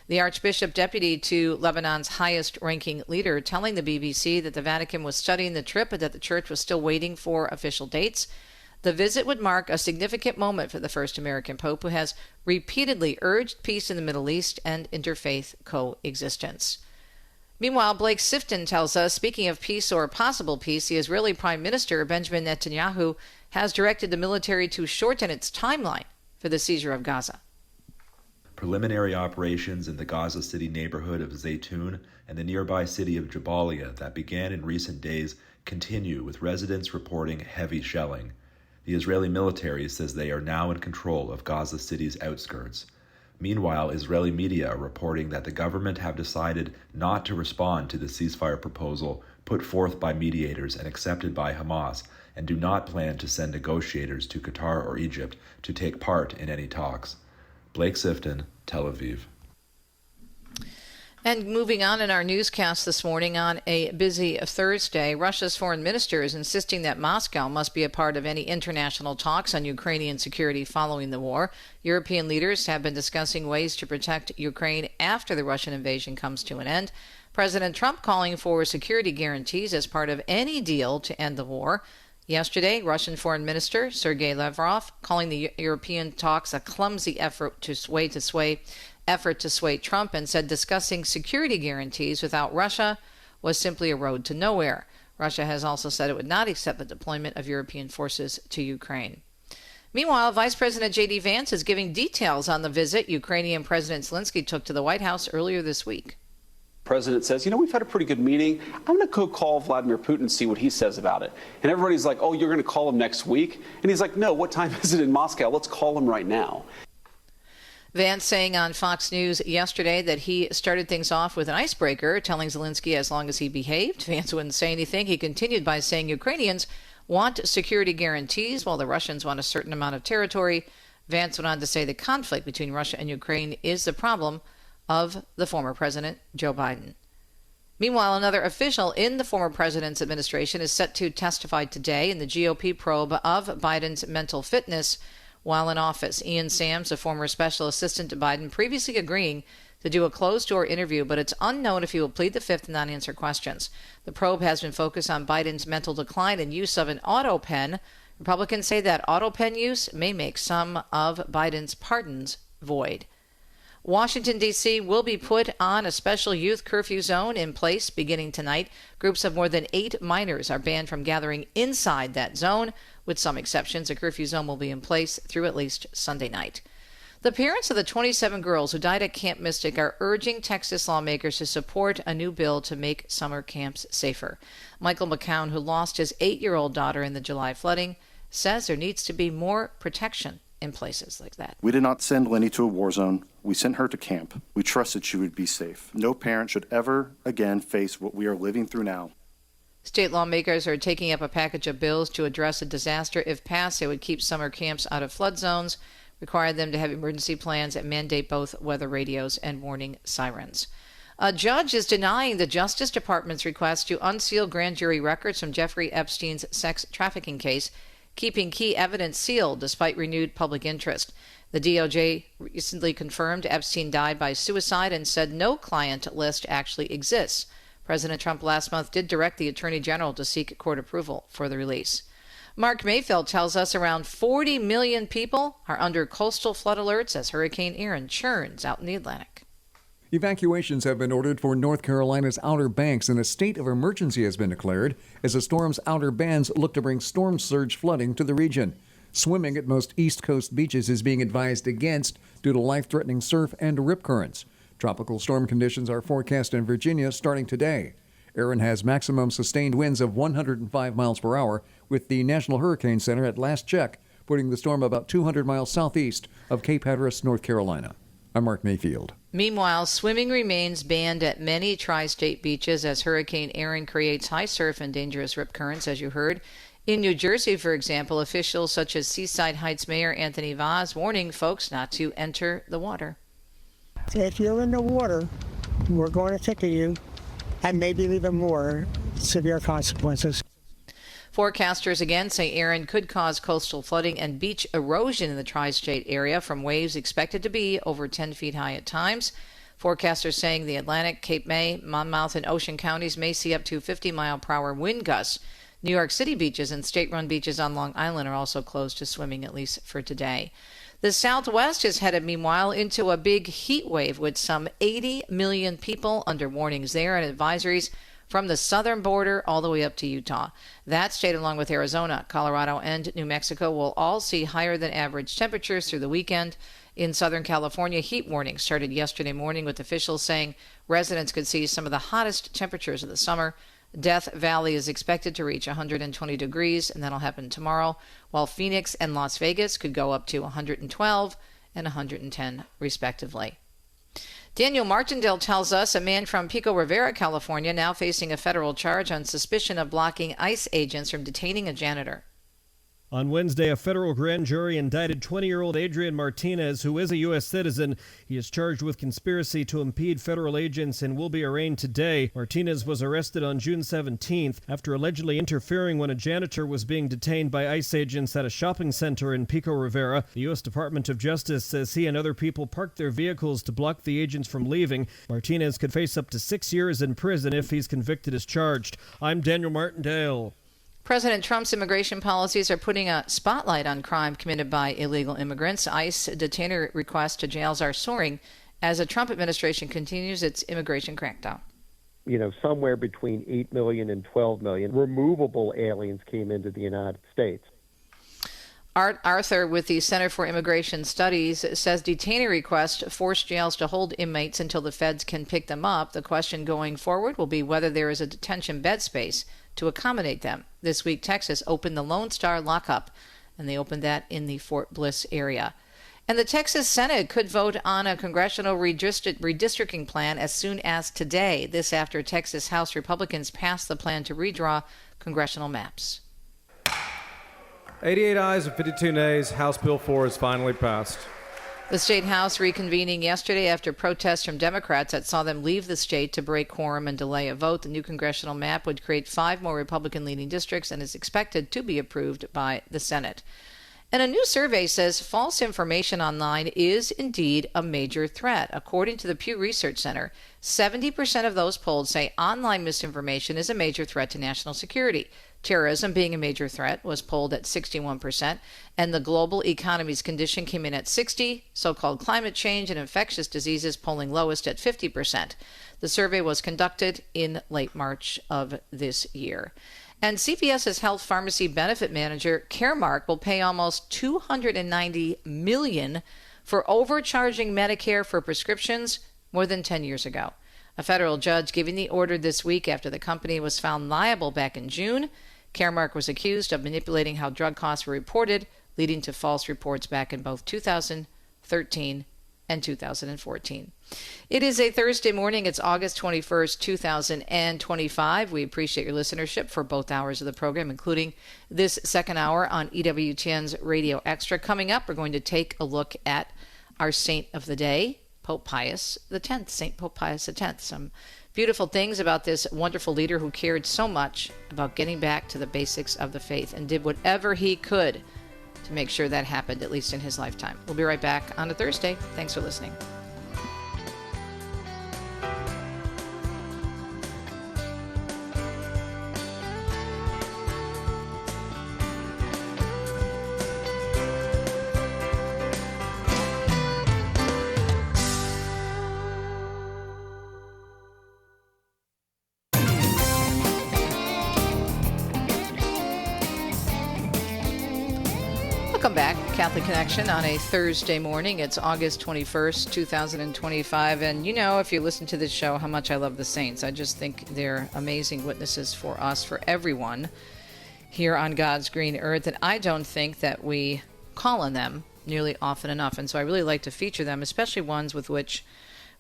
Speaker 2: The Archbishop deputy to Lebanon's highest-ranking leader telling the BBC that the Vatican was studying the trip but that the Church was still waiting for official dates. The visit would mark a significant moment for the first American Pope, who has repeatedly urged peace in the Middle East and interfaith coexistence. Meanwhile, Blake Sifton tells us, speaking of peace or possible peace, the Israeli Prime Minister Benjamin Netanyahu has directed the military to shorten its timeline for the seizure of Gaza.
Speaker 3: Preliminary operations in the Gaza City neighborhood of Zaytun and the nearby city of Jabalia that began in recent days continue, with residents reporting heavy shelling. The Israeli military says they are now in control of Gaza City's outskirts. Meanwhile, Israeli media are reporting that the government have decided not to respond to the ceasefire proposal put forth by mediators and accepted by Hamas, and do not plan to send negotiators to Qatar or Egypt to take part in any talks. Blake Sifton, Tel Aviv.
Speaker 2: And moving on in our newscast this morning on a busy Thursday, Russia's foreign minister is insisting that Moscow must be a part of any international talks on Ukrainian security following the war. European leaders have been discussing ways to protect Ukraine after the Russian invasion comes to an end. President Trump calling for security guarantees as part of any deal to end the war. Yesterday, Russian Foreign Minister Sergei Lavrov calling the European talks a clumsy effort to sway Trump, and said discussing security guarantees without Russia was simply a road to nowhere. Russia has also said it would not accept the deployment of European forces to Ukraine. Meanwhile, Vice President J.D. Vance is giving details on the visit Ukrainian President Zelensky took to the White House earlier this week.
Speaker 4: The president says, we've had a pretty good meeting. I'm going to go call Vladimir Putin and see what he says about it. And everybody's like, oh, you're going to call him next week? And he's like, no, what time is it in Moscow? Let's call him right now.
Speaker 2: Vance saying on Fox News yesterday that he started things off with an icebreaker, telling Zelensky as long as he behaved, Vance wouldn't say anything. He continued by saying Ukrainians want security guarantees while the Russians want a certain amount of territory. Vance went on to say the conflict between Russia and Ukraine is the problem of the former president, Joe Biden. Meanwhile, another official in the former president's administration is set to testify today in the GOP probe of Biden's mental fitness while in office. Ian Sams, a former special assistant to Biden, previously agreeing to do a closed-door interview, but it's unknown if he will plead the fifth and not answer questions. The probe has been focused on Biden's mental decline and use of an auto pen. Republicans say that auto pen use may make some of Biden's pardons void. Washington, D.C. will be put on a special youth curfew zone in place beginning tonight. Groups of more than 8 minors are banned from gathering inside that zone. With some exceptions, a curfew zone will be in place through at least Sunday night. The parents of the 27 girls who died at Camp Mystic are urging Texas lawmakers to support a new bill to make summer camps safer. Michael McCown, who lost his 8-year-old daughter in the July flooding, says there needs to be more protection in places like that.
Speaker 5: We did not send Lenny to a war zone. We sent her to camp. We trusted she would be safe. No parent should ever again face what we are living through now.
Speaker 2: State lawmakers are taking up a package of bills to address a disaster. If passed, they would keep summer camps out of flood zones, require them to have emergency plans, and mandate both weather radios and warning sirens. A judge is denying the Justice Department's request to unseal grand jury records from Jeffrey Epstein's sex trafficking case, keeping key evidence sealed despite renewed public interest. The DOJ recently confirmed Epstein died by suicide and said no client list actually exists. President Trump last month did direct the Attorney General to seek court approval for the release. Mark Mayfield tells us around 40 million people are under coastal flood alerts as Hurricane Erin churns out in the Atlantic.
Speaker 6: Evacuations have been ordered for North Carolina's Outer Banks, and a state of emergency has been declared as the storm's outer bands look to bring storm surge flooding to the region. Swimming at most East Coast beaches is being advised against due to life-threatening surf and rip currents. Tropical storm conditions are forecast in Virginia starting today. Erin has maximum sustained winds of 105 miles per hour, with the National Hurricane Center at last check putting the storm about 200 miles southeast of Cape Hatteras, North Carolina. I'm Mark Mayfield.
Speaker 2: Meanwhile, swimming remains banned at many tri-state beaches as Hurricane Erin creates high surf and dangerous rip currents, as you heard. In New Jersey, for example, officials such as Seaside Heights Mayor Anthony Vaz warning folks not to enter the water.
Speaker 7: If you're in the water, we're going to ticket you, and maybe even more severe consequences.
Speaker 2: Forecasters again say Erin could cause coastal flooding and beach erosion in the tri-state area from waves expected to be over 10 feet high at times. Forecasters saying the Atlantic, Cape May, Monmouth, and Ocean counties may see up to 50-mile-per-hour wind gusts. New York City beaches and state-run beaches on Long Island are also closed to swimming, at least for today. The Southwest is headed, meanwhile, into a big heat wave with some 80 million people under warnings there and advisories from the southern border all the way up to Utah. That state, along with Arizona, Colorado, and New Mexico, will all see higher than average temperatures through the weekend. In Southern California, heat warnings started yesterday morning, with officials saying residents could see some of the hottest temperatures of the summer. Death Valley is expected to reach 120 degrees, and that'll happen tomorrow, while Phoenix and Las Vegas could go up to 112, and 110, respectively. Daniel Martindale tells us a man from Pico Rivera, California, now facing a federal charge on suspicion of blocking ICE agents from detaining a janitor.
Speaker 8: On Wednesday, a federal grand jury indicted 20-year-old Adrian Martinez, who is a U.S. citizen. He is charged with conspiracy to impede federal agents and will be arraigned today. Martinez was arrested on June 17th after allegedly interfering when a janitor was being detained by ICE agents at a shopping center in Pico Rivera. The U.S. Department of Justice says he and other people parked their vehicles to block the agents from leaving. Martinez could face up to 6 years in prison if he's convicted as charged. I'm Daniel Martindale.
Speaker 2: President Trump's immigration policies are putting a spotlight on crime committed by illegal immigrants. ICE detainer requests to jails are soaring as the Trump administration continues its immigration crackdown.
Speaker 9: Somewhere between 8 million and 12 million removable aliens came into the United States.
Speaker 2: Art Arthur with the Center for Immigration Studies says detainer requests force jails to hold inmates until the feds can pick them up. The question going forward will be whether there is a detention bed space to accommodate them. This week, Texas opened the Lone Star lockup, and they opened that in the Fort Bliss area. And the Texas Senate could vote on a congressional redistricting plan as soon as today. This after Texas House Republicans passed the plan to redraw congressional maps.
Speaker 10: 88 ayes and 52 nays. House Bill 4 is finally passed.
Speaker 2: The State House reconvening yesterday after protests from Democrats that saw them leave the state to break quorum and delay a vote. The new congressional map would create 5 more Republican-leaning districts and is expected to be approved by the Senate. And a new survey says false information online is indeed a major threat. According to the Pew Research Center, 70% of those polled say online misinformation is a major threat to national security. Terrorism being a major threat was polled at 61%, and the global economy's condition came in at 60%, so-called climate change and infectious diseases polling lowest at 50%. The survey was conducted in late March of this year. And CVS's health pharmacy benefit manager, Caremark, will pay almost $290 million for overcharging Medicare for prescriptions more than 10 years ago. A federal judge giving the order this week after the company was found liable back in June. Caremark was accused of manipulating how drug costs were reported, leading to false reports back in both 2013 and 2014. It is a Thursday morning. It's August 21st, 2025. We appreciate your listenership for both hours of the program, including this second hour on EWTN's Radio Extra. Coming up, we're going to take a look at our saint of the day, Pope Pius X, St. Pope Pius X. Some beautiful things about this wonderful leader who cared so much about getting back to the basics of the faith and did whatever he could to make sure that happened, at least in his lifetime. We'll be right back on a Thursday. Thanks for listening. Welcome back, Catholic Connection, on a Thursday morning. It's August 21st, 2025. And you know, if you listen to this show, how much I love the saints. I just think they're amazing witnesses for us, for everyone here on God's green earth. And I don't think that we call on them nearly often enough. And so I really like to feature them, especially ones with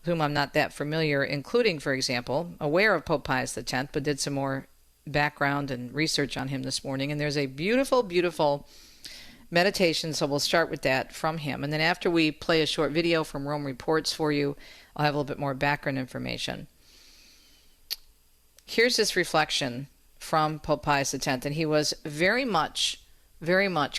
Speaker 2: whom I'm not that familiar, including, for example, aware of Pope Pius X, but did some more background and research on him this morning. And there's a beautiful, beautiful meditation, so we'll start with that from him. And then after we play a short video from Rome Reports for you, I'll have a little bit more background information. Here's this reflection from Pope Pius X, and he was very much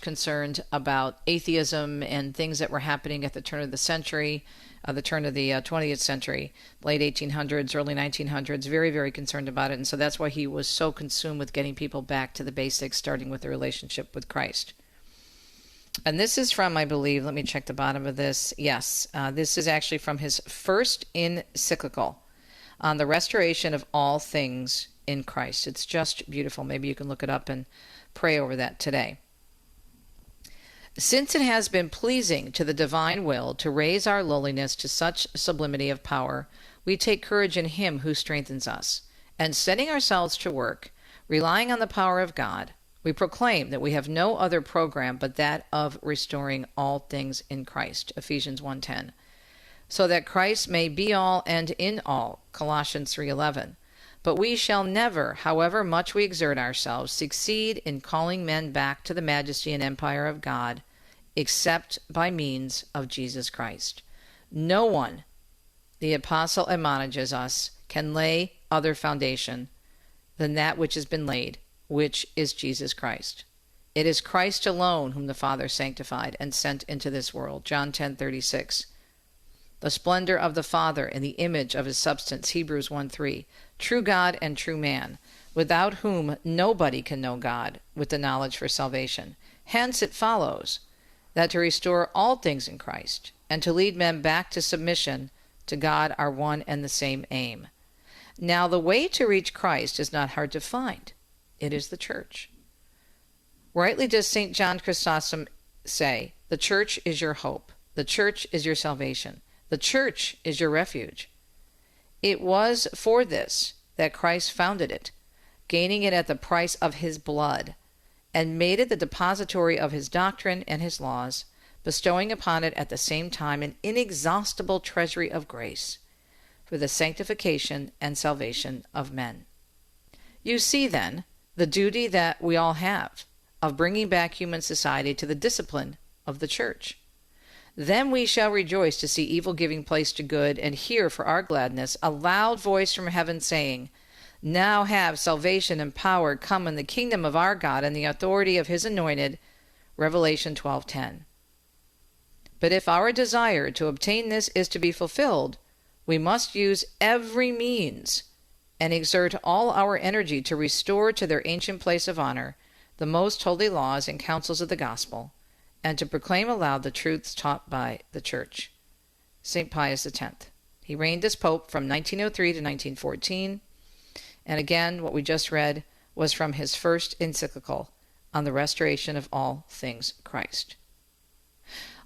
Speaker 2: concerned about atheism and things that were happening at the turn of the century, the turn of the 20th century, late 1800s, early 1900s, very, very concerned about it. And so that's why he was so consumed with getting people back to the basics, starting with the relationship with Christ. And this is from, I believe, let me check the bottom of this. Yes, this is actually from his first encyclical on the restoration of all things in Christ. It's just beautiful. Maybe you can look it up and pray over that today. Since it has been pleasing to the divine will to raise our lowliness to such sublimity of power, we take courage in him who strengthens us, and setting ourselves to work, relying on the power of God, We proclaim that we have no other program but that of restoring all things in Christ, Ephesians 1:10, so that Christ may be all and in all, Colossians 3:11. But we shall never, however much we exert ourselves, succeed in calling men back to the majesty and empire of God, except by means of Jesus Christ. No one, the apostle admonishes us, can lay other foundation than that which has been laid, which is Jesus Christ. It is Christ alone whom the Father sanctified and sent into this world, John 10:36. The splendor of the Father in the image of his substance, Hebrews 1:3. True God and true man, without whom nobody can know God with the knowledge for salvation. Hence it follows that to restore all things in Christ and to lead men back to submission to God are one and the same aim. Now the way to reach Christ is not hard to find. It is the church. Rightly does St. John Chrysostom say, the church is your hope. The church is your salvation. The church is your refuge. It was for this that Christ founded it, gaining it at the price of his blood, and made it the depository of his doctrine and his laws, bestowing upon it at the same time an inexhaustible treasury of grace for the sanctification and salvation of men. You see, then, the duty that we all have of bringing back human society to the discipline of the church. Then we shall rejoice to see evil giving place to good, and hear for our gladness a loud voice from heaven saying, Now have salvation and power come in the kingdom of our God and the authority of his anointed, Revelation 12:10. But if our desire to obtain this is to be fulfilled, we must use every means and exert all our energy to restore to their ancient place of honor the most holy laws and counsels of the gospel, and to proclaim aloud the truths taught by the Church. St. Pius X. He reigned as Pope from 1903 to 1914, and again, what we just read was from his first encyclical on the restoration of all things Christ.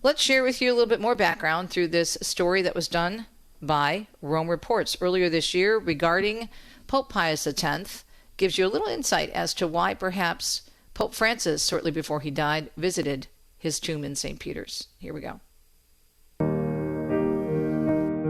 Speaker 2: Let's share with you a little bit more background through this story that was done by Rome Reports earlier this year regarding Pope Pius X. Gives you a little insight as to why perhaps Pope Francis, shortly before he died, visited his tomb in St. Peter's. Here we go.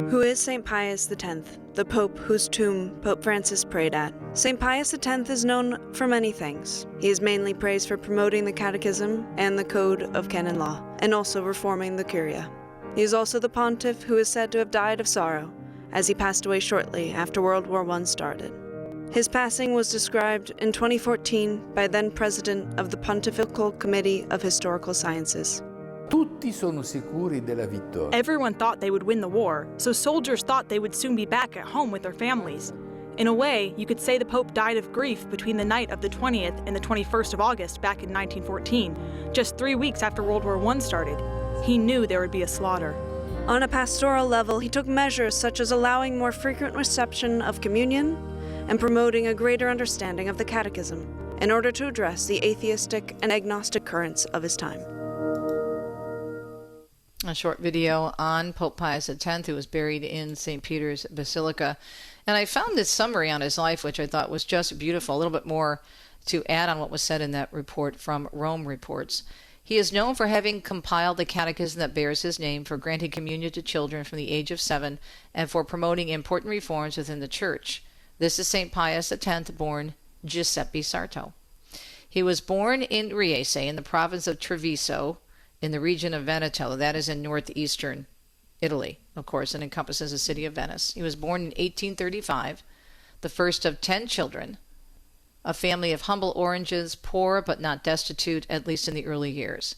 Speaker 14: Who is St. Pius X, the Pope whose tomb Pope Francis prayed at? St. Pius X is known for many things. He is mainly praised for promoting the Catechism and the Code of Canon Law, and also reforming the Curia. He is also the pontiff who is said to have died of sorrow, as he passed away shortly after World War I started. His passing was described in 2014 by then President of the Pontifical Committee of Historical Sciences.
Speaker 15: Everyone thought they would win the war, so soldiers thought they would soon be back at home with their families. In a way, you could say the Pope died of grief between the night of the 20th and the 21st of August back in 1914, just 3 weeks after World War I started. He knew there would be a slaughter.
Speaker 14: On a pastoral level, he took measures such as allowing more frequent reception of communion and promoting a greater understanding of the Catechism in order to address the atheistic and agnostic currents of his time.
Speaker 2: A short video on Pope Pius X, who was buried in St. Peter's Basilica. And I found this summary on his life, which I thought was just beautiful. A little bit more to add on what was said in that report from Rome Reports. He is known for having compiled the catechism that bears his name, for granting communion to children from the age of 7, and for promoting important reforms within the Church. This is St. Pius X, born Giuseppe Sarto. He was born in Riese, in the province of Treviso, in the region of Veneto, that is in northeastern Italy, of course, and encompasses the city of Venice. He was born in 1835, the first of 10 children, a family of humble oranges, poor but not destitute, at least in the early years.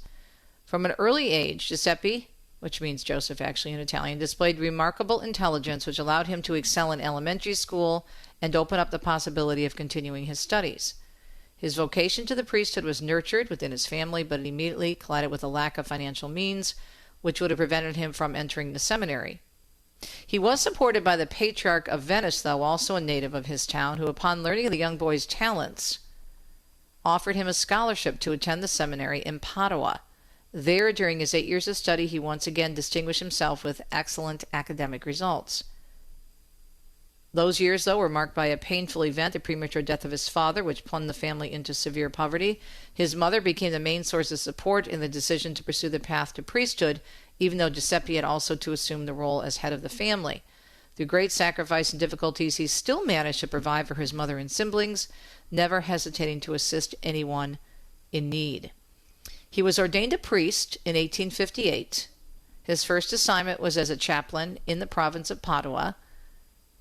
Speaker 2: From an early age, Giuseppe, which means Joseph actually in Italian, displayed remarkable intelligence which allowed him to excel in elementary school and open up the possibility of continuing his studies. His vocation to the priesthood was nurtured within his family, but it immediately collided with a lack of financial means, which would have prevented him from entering the seminary. He was supported by the Patriarch of Venice, though, also a native of his town, who, upon learning of the young boy's talents, offered him a scholarship to attend the seminary in Padua. There, during his 8 years of study, he once again distinguished himself with excellent academic results. Those years, though, were marked by a painful event, the premature death of his father, which plunged the family into severe poverty. His mother became the main source of support in the decision to pursue the path to priesthood, even though Giuseppe had also to assume the role as head of the family. Through great sacrifice and difficulties, he still managed to provide for his mother and siblings, never hesitating to assist anyone in need. He was ordained a priest in 1858. His first assignment was as a chaplain in the province of Padua.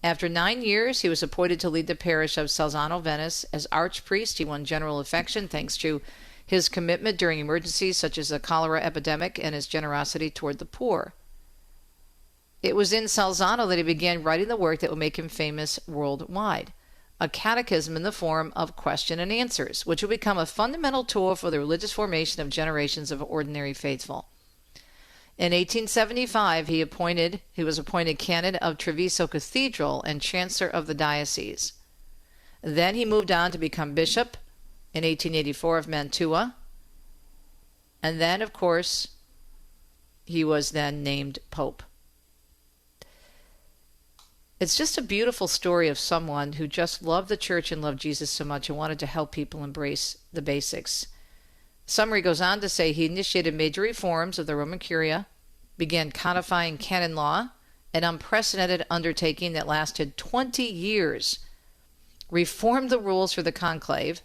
Speaker 2: After 9 years, he was appointed to lead the parish of Salzano, Venice. As archpriest, he won general affection thanks to his commitment during emergencies such as the cholera epidemic and his generosity toward the poor. It was in Salzano that he began writing the work that would make him famous worldwide, a catechism in the form of question and answers, which would become a fundamental tool for the religious formation of generations of ordinary faithful. In 1875, he was appointed canon of Treviso Cathedral and chancellor of the diocese. Then he moved on to become bishop in 1884 of Mantua. And then, of course, he was then named pope. It's just a beautiful story of someone who just loved the church and loved Jesus so much and wanted to help people embrace the basics. Summary goes on to say he initiated major reforms of the Roman Curia, began codifying canon law, an unprecedented undertaking that lasted 20 years, reformed the rules for the conclave,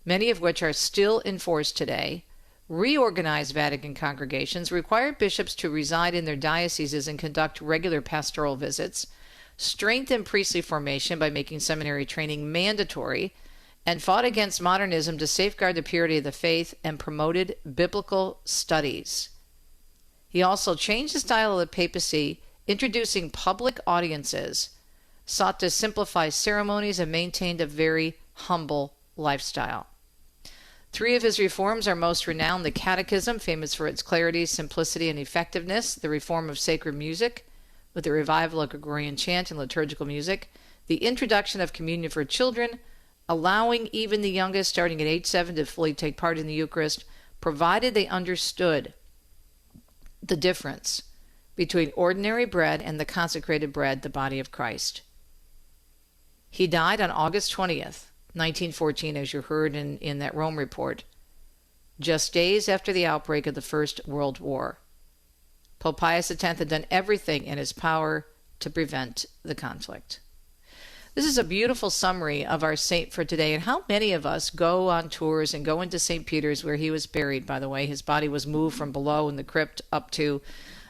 Speaker 2: many of which are still in force today, reorganized Vatican congregations, required bishops to reside in their dioceses and conduct regular pastoral visits, strengthened priestly formation by making seminary training mandatory, and fought against modernism to safeguard the purity of the faith and promoted biblical studies. He also changed the style of the papacy, introducing public audiences, sought to simplify ceremonies, and maintained a very humble lifestyle. 3 of his reforms are most renowned: the Catechism, famous for its clarity, simplicity, and effectiveness; the reform of sacred music, with the revival of Gregorian chant and liturgical music; the introduction of communion for children, allowing even the youngest, starting at age 7, to fully take part in the Eucharist, provided they understood the difference between ordinary bread and the consecrated bread, the body of Christ. He died on August 20th, 1914, as you heard in that Rome report, just days after the outbreak of the First World War. Pope Pius X had done everything in his power to prevent the conflict. This is a beautiful summary of our saint for today, and how many of us go on tours and go into St. Peter's, where he was buried, by the way. His body was moved from below in the crypt up to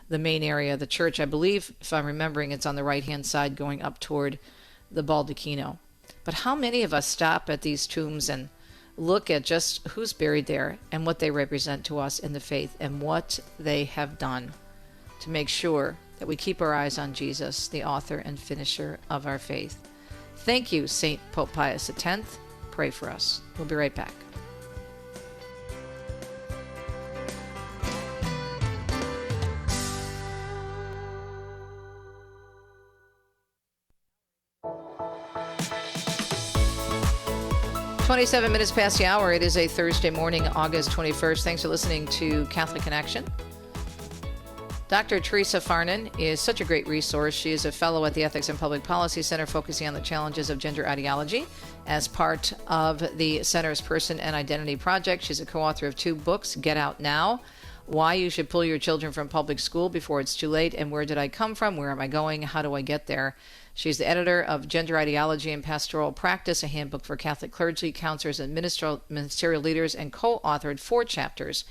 Speaker 2: the main area of the church. I believe, if I'm remembering, it's on the right-hand side going up toward the Baldacchino. But how many of us stop at these tombs and look at just who's buried there and what they represent to us in the faith and what they have done to make sure that we keep our eyes on Jesus, the author and finisher of our faith. Thank you, St. Pope Pius X. Pray for us. We'll be right back. "27 minutes past the hour. It is a Thursday morning, August 21st. Thanks for listening to Catholic in Action. Dr. Theresa Farnan is such a great resource. She is a fellow at the Ethics and Public Policy Center, focusing on the challenges of gender ideology as part of the Center's Person and Identity Project. She's a co-author of 2 books, Get Out Now, Why You Should Pull Your Children from Public School Before It's Too Late, and Where Did I Come From? Where Am I Going? How Do I Get There? She's the editor of Gender Ideology and Pastoral Practice, a handbook for Catholic clergy, counselors, and ministerial leaders, and co-authored 4 chapters.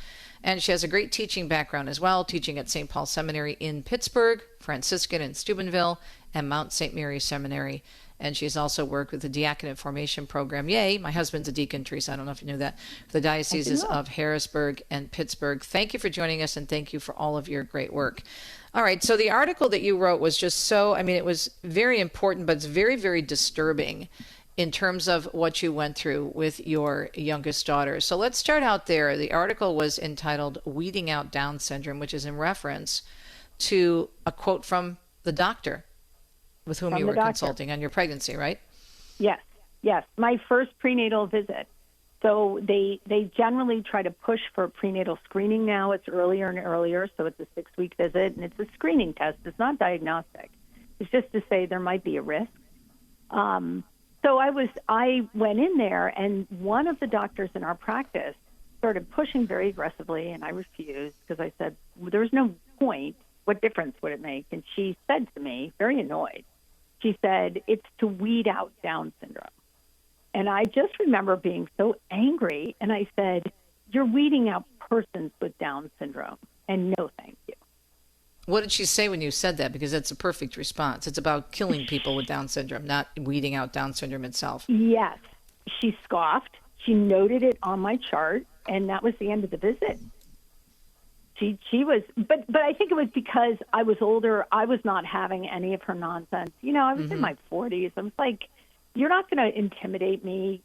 Speaker 2: And she has a great teaching background as well, teaching at St. Paul Seminary in Pittsburgh, Franciscan in Steubenville, and Mount St. Mary Seminary. And she's also worked with the Diaconate Formation Program. Yay, my husband's a deacon, Teresa. I don't know if you knew that. The dioceses of Harrisburg and Pittsburgh. Thank you for joining us, and thank you for all of your great work. All right, so the article that you wrote was just so, it was very important, but it's very, very disturbing in terms of what you went through with your youngest daughter. So let's start out there. The article was entitled Weeding Out Down Syndrome, which is in reference to a quote from the doctor with whom you were consulting on your pregnancy, right?
Speaker 16: Yes. My first prenatal visit. So they generally try to push for prenatal screening now. It's earlier and earlier, so it's a 6-week visit, and it's a screening test. It's not diagnostic. It's just to say there might be a risk. So I went in there, and one of the doctors in our practice started pushing very aggressively, and I refused because I said, well, there's no point. What difference would it make? And she said to me, very annoyed, she said, it's to weed out Down syndrome. And I just remember being so angry, and I said, you're weeding out persons with Down syndrome, and no thank you.
Speaker 2: What did she say when you said that? Because that's a perfect response. It's about killing people with Down syndrome, not weeding out Down syndrome itself.
Speaker 16: Yes. She scoffed. She noted it on my chart, and that was the end of the visit. She was, but I think it was because I was older. I was not having any of her nonsense. I was in my 40s. I was like, you're not going to intimidate me.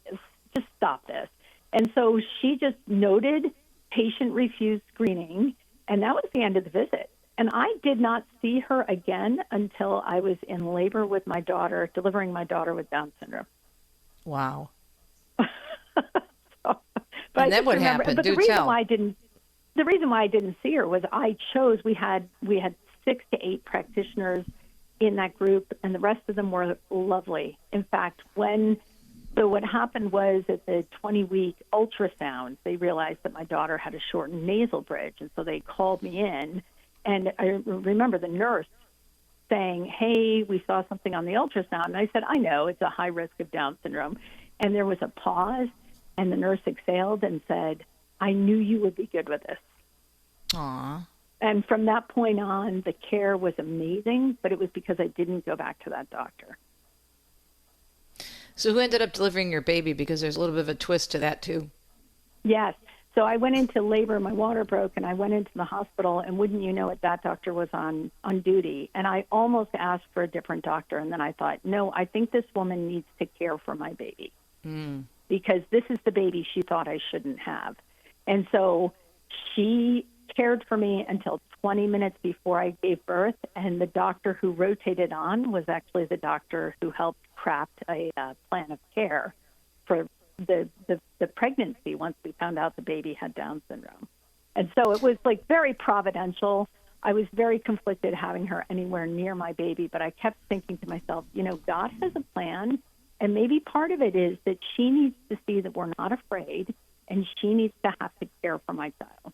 Speaker 16: Just stop this. And so she just noted patient refused screening, and that was the end of the visit. And I did not see her again until I was in labor with my daughter, delivering my daughter with Down syndrome.
Speaker 2: Wow.
Speaker 16: And
Speaker 2: then what happened?
Speaker 16: But
Speaker 2: Do
Speaker 16: the reason
Speaker 2: tell.
Speaker 16: why I didn't see her was I chose. We had 6 to 8 practitioners in that group, and the rest of them were lovely. In fact, what happened was at the 20-week ultrasound, they realized that my daughter had a shortened nasal bridge, and so they called me in. And I remember the nurse saying, hey, we saw something on the ultrasound. And I said, I know, it's a high risk of Down syndrome. And there was a pause, and the nurse exhaled and said, I knew you would be good with this.
Speaker 2: Aw.
Speaker 16: And from that point on, the care was amazing, but it was because I didn't go back to that doctor.
Speaker 2: So who ended up delivering your baby? Because there's a little bit of a twist to that, too.
Speaker 16: Yes. So I went into labor, my water broke, and I went into the hospital, and wouldn't you know it, that doctor was on duty. And I almost asked for a different doctor, and then I thought, no, I think this woman needs to care for my baby. Because this is the baby she thought I shouldn't have. And so she cared for me until 20 minutes before I gave birth, and the doctor who rotated on was actually the doctor who helped craft a plan of care for the pregnancy once we found out the baby had Down syndrome. And so it was like very providential. I was very conflicted having her anywhere near my baby, but I kept thinking to myself, God has a plan, and maybe part of it is that she needs to see that we're not afraid, and she needs to have to care for my child.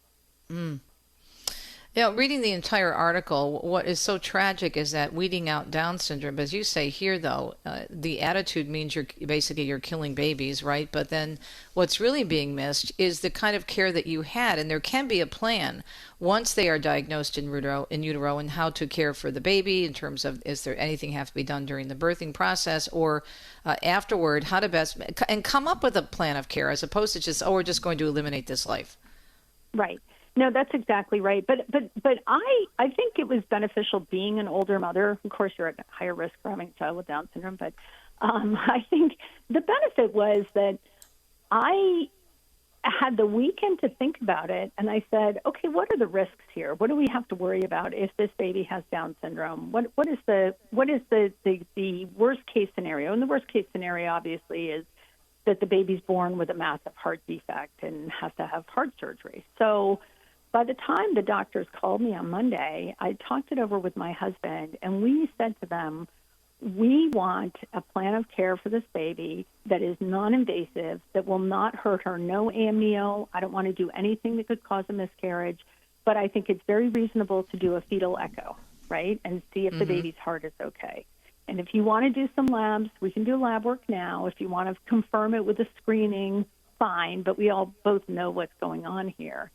Speaker 2: Reading the entire article, what is so tragic is that weeding out Down syndrome, as you say here, though, the attitude means you're killing babies, right? But then what's really being missed is the kind of care that you had, and there can be a plan once they are diagnosed in utero and how to care for the baby in terms of, is there anything have to be done during the birthing process or afterward, how to best, and come up with a plan of care as opposed to just, we're just going to eliminate this life.
Speaker 16: Right. No, that's exactly right. But I think it was beneficial being an older mother. Of course, you're at higher risk for having a child with Down syndrome. But I think the benefit was that I had the weekend to think about it, and I said, okay, what are the risks here? What do we have to worry about if this baby has Down syndrome? What is the worst case scenario? And the worst case scenario, obviously, is that the baby's born with a massive heart defect and has to have heart surgery. So by the time the doctors called me on Monday, I talked it over with my husband, and we said to them, we want a plan of care for this baby that is non-invasive, that will not hurt her, no amnio. I don't want to do anything that could cause a miscarriage, but I think it's very reasonable to do a fetal echo, right, and see if the baby's heart is okay. And if you want to do some labs, we can do lab work now. If you want to confirm it with a screening, fine, but we all both know what's going on here.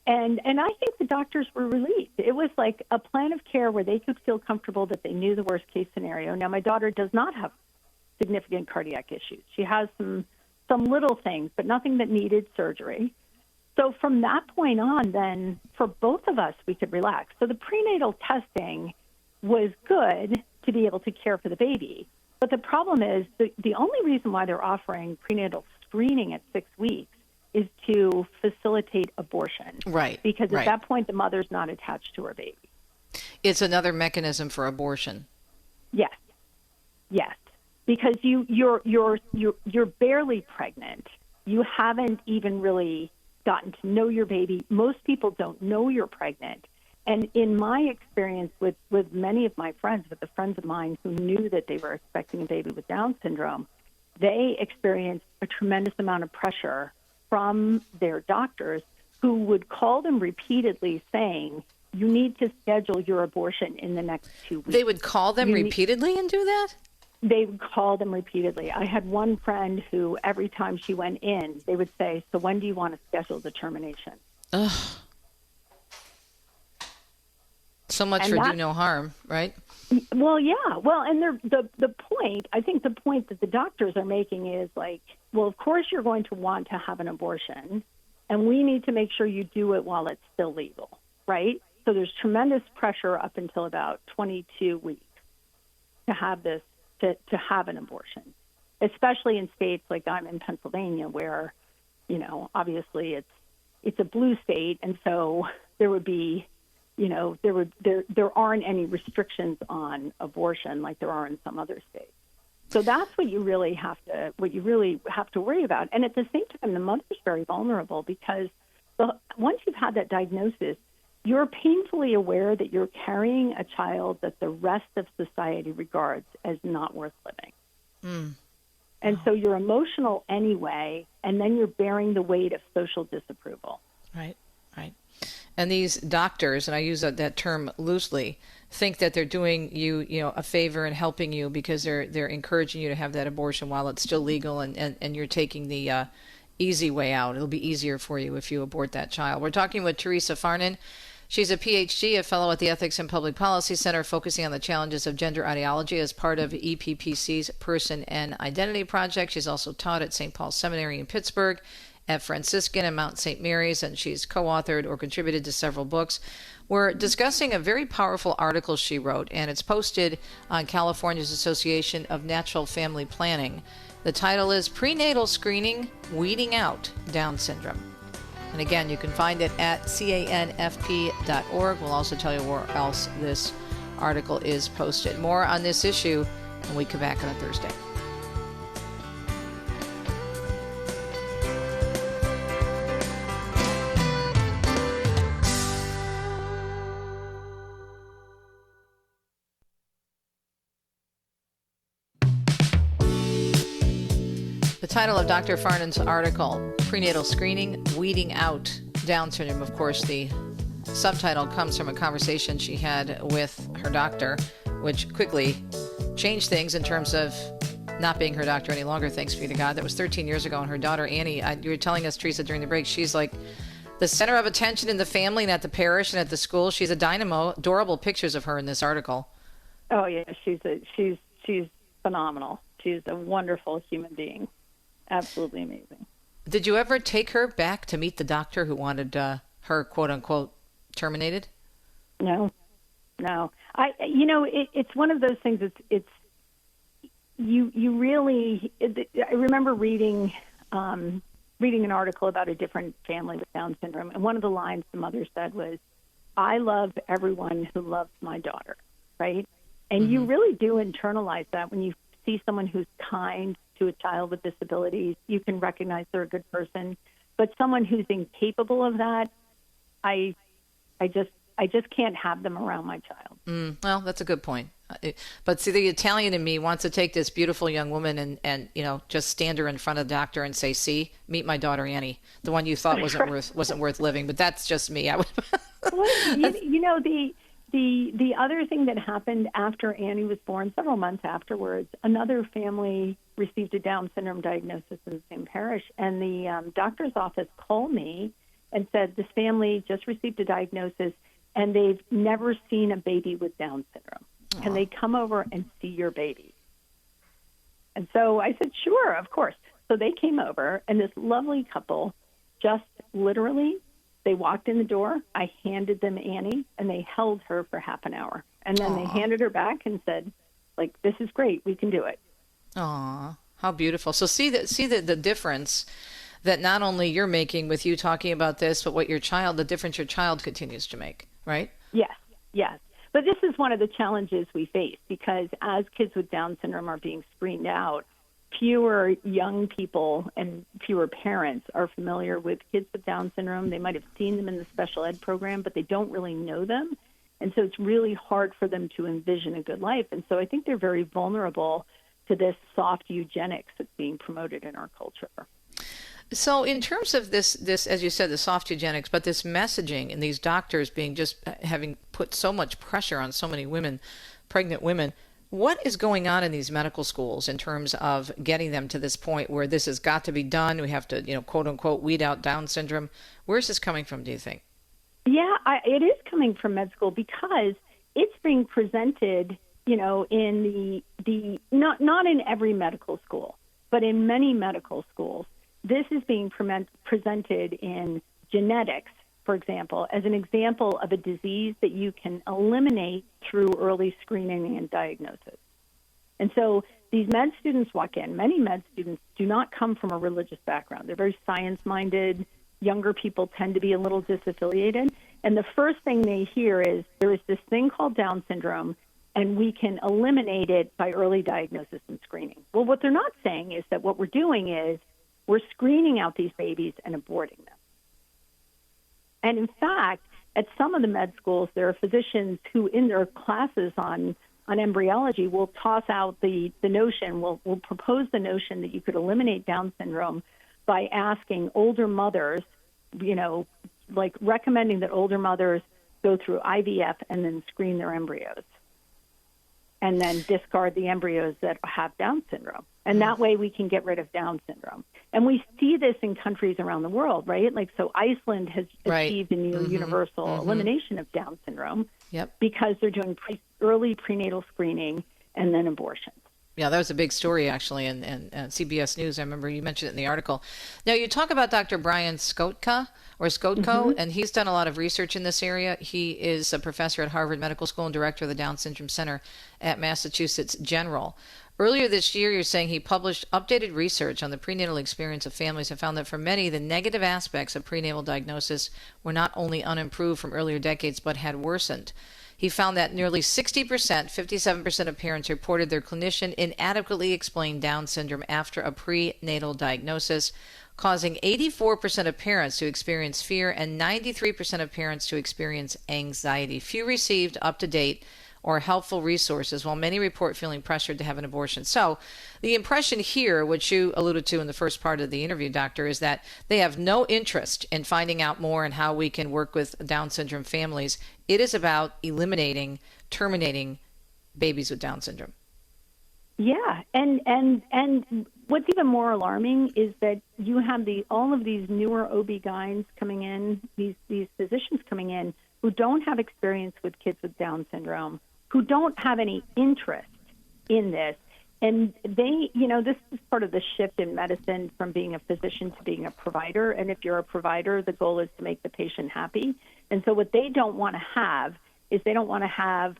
Speaker 16: And I think the doctors were relieved. It was like a plan of care where they could feel comfortable that they knew the worst case scenario. Now, my daughter does not have significant cardiac issues. She has some little things, but nothing that needed surgery. So from that point on, then, for both of us, we could relax. So the prenatal testing was good to be able to care for the baby. But the problem is the only reason why they're offering prenatal screening at 6 weeks is to facilitate abortion.
Speaker 2: Right.
Speaker 16: Because at that point, the mother's not attached to her baby.
Speaker 2: It's another mechanism for abortion.
Speaker 16: Yes. Yes. Because you're barely pregnant. You haven't even really gotten to know your baby. Most people don't know you're pregnant. And in my experience with many of my friends, with the friends of mine who knew that they were expecting a baby with Down syndrome, they experienced a tremendous amount of pressure from their doctors, who would call them repeatedly saying, you need to schedule your abortion in the next 2 weeks.
Speaker 2: They would call them repeatedly and do that?
Speaker 16: They would call them repeatedly. I had one friend who every time she went in, they would say, so when do you want to schedule the termination?
Speaker 2: Ugh. So much for do no harm, right?
Speaker 16: Well, yeah. Well, and the point, I think the point that the doctors are making is like, well, of course you're going to want to have an abortion, and we need to make sure you do it while it's still legal, right? So there's tremendous pressure up until about 22 weeks to have this, to have an abortion, especially in states like I'm in Pennsylvania, where, you know, obviously it's a blue state, and so there would be, you know, there aren't any restrictions on abortion like there are in some other states. So that's what you really have to worry about. And at the same time, the mother's very vulnerable, because once you've had that diagnosis, you're painfully aware that you're carrying a child that the rest of society regards as not worth living.
Speaker 2: Mm.
Speaker 16: And so you're emotional anyway, and then you're bearing the weight of social disapproval.
Speaker 2: Right, right. And these doctors, and I use that term loosely, think that they're doing you a favor and helping you because they're encouraging you to have that abortion while it's still legal, and you're taking the easy way out. It'll be easier for you if you abort that child. We're talking with Theresa Farnan. She's a PhD, a fellow at the Ethics and Public Policy Center, focusing on the challenges of gender ideology as part of EPPC's Person and Identity Project. She's also taught at St. Paul's Seminary in Pittsburgh, at Franciscan and Mount St. Mary's, and she's co-authored or contributed to several books. We're discussing a very powerful article she wrote, and it's posted on California's Association of Natural Family Planning. The title is Prenatal Screening, Weeding Out Down Syndrome. And again, you can find it at canfp.org. We'll also tell you where else this article is posted. More on this issue when we come back on a Thursday. The title of Dr. Farnan's article, Prenatal Screening, Weeding Out Down Syndrome. Of course, the subtitle comes from a conversation she had with her doctor, which quickly changed things in terms of not being her doctor any longer, thanks be to God. That was 13 years ago, and her daughter, Annie, you were telling us, Theresa, during the break, she's like the center of attention in the family and at the parish and at the school. She's a dynamo. Adorable pictures of her in this article.
Speaker 16: Oh, yeah, she's phenomenal. She's a wonderful human being. Absolutely amazing.
Speaker 2: Did you ever take her back to meet the doctor who wanted her, quote unquote, terminated?
Speaker 16: No. It's one of those things. You really. I remember reading an article about a different family with Down syndrome, and one of the lines the mother said was, "I love everyone who loves my daughter." Right, and you really do internalize that when you see someone who's kind to a child with disabilities. You can recognize they're a good person, but someone who's incapable of that, I just can't have them around my child.
Speaker 2: Well, that's a good point. But see, the Italian in me wants to take this beautiful young woman and just stand her in front of the doctor and say, "See, meet my daughter Annie, the one you thought wasn't worth living." But that's just me.
Speaker 16: The other thing that happened after Annie was born, several months afterwards, another family received a Down syndrome diagnosis in the same parish, and the doctor's office called me and said, this family just received a diagnosis, and they've never seen a baby with Down syndrome. Aww. Can they come over and see your baby? And so I said, sure, of course. So they came over, and this lovely couple just literally, they walked in the door, I handed them Annie, and they held her for half an hour. And then they handed her back and said, this is great, we can do it.
Speaker 2: Aw, how beautiful. So see the difference that not only you're making with you talking about this, but the difference your child continues to make, right?
Speaker 16: Yes. But this is one of the challenges we face, because as kids with Down syndrome are being screened out, fewer young people and fewer parents are familiar with kids with Down syndrome. They might have seen them in the special ed program, but they don't really know them. And so it's really hard for them to envision a good life. And so I think they're very vulnerable to this soft eugenics that's being promoted in our culture.
Speaker 2: So in terms of this, as you said, the soft eugenics, but this messaging and these doctors being just having put so much pressure on so many women, pregnant women, what is going on in these medical schools in terms of getting them to this point where this has got to be done? We have to, quote unquote, weed out Down syndrome. Where's this coming from, do you think?
Speaker 16: Yeah, it is coming from med school because it's being presented, in the not in every medical school, but in many medical schools. This is being presented in genetics, for example, as an example of a disease that you can eliminate through early screening and diagnosis. And so these med students walk in. Many med students do not come from a religious background. They're very science-minded. Younger people tend to be a little disaffiliated. And the first thing they hear is there is this thing called Down syndrome, and we can eliminate it by early diagnosis and screening. Well, what they're not saying is that what we're doing is we're screening out these babies and aborting them. And in fact, at some of the med schools, there are physicians who in their classes on embryology will toss out the notion, will propose the notion that you could eliminate Down syndrome by asking older mothers, like recommending that older mothers go through IVF and then screen their embryos and then discard the embryos that have Down syndrome. And that way we can get rid of Down syndrome. And we see this in countries around the world, right? Like, so Iceland has achieved a near universal elimination of Down syndrome because they're doing early prenatal screening and then abortions.
Speaker 2: Yeah, that was a big story, actually, in CBS News. I remember you mentioned it in the article. Now, you talk about Dr. Brian Skotko, and he's done a lot of research in this area. He is a professor at Harvard Medical School and director of the Down Syndrome Center at Massachusetts General. Earlier this year, you're saying he published updated research on the prenatal experience of families and found that for many, the negative aspects of prenatal diagnosis were not only unimproved from earlier decades, but had worsened. He found that nearly 60%, 57% of parents reported their clinician inadequately explained Down syndrome after a prenatal diagnosis, causing 84% of parents to experience fear and 93% of parents to experience anxiety. Few received up-to-date or helpful resources, while many report feeling pressured to have an abortion. So the impression here, which you alluded to in the first part of the interview, Doctor, is that they have no interest in finding out more and how we can work with Down syndrome families. It is about eliminating, terminating babies with Down syndrome.
Speaker 16: Yeah, and what's even more alarming is that you have all of these newer OB-GYNs coming in, these physicians coming in who don't have experience with kids with Down syndrome, who don't have any interest in this. And they, this is part of the shift in medicine from being a physician to being a provider. And if you're a provider, the goal is to make the patient happy. And so what they don't want to have is they don't want to have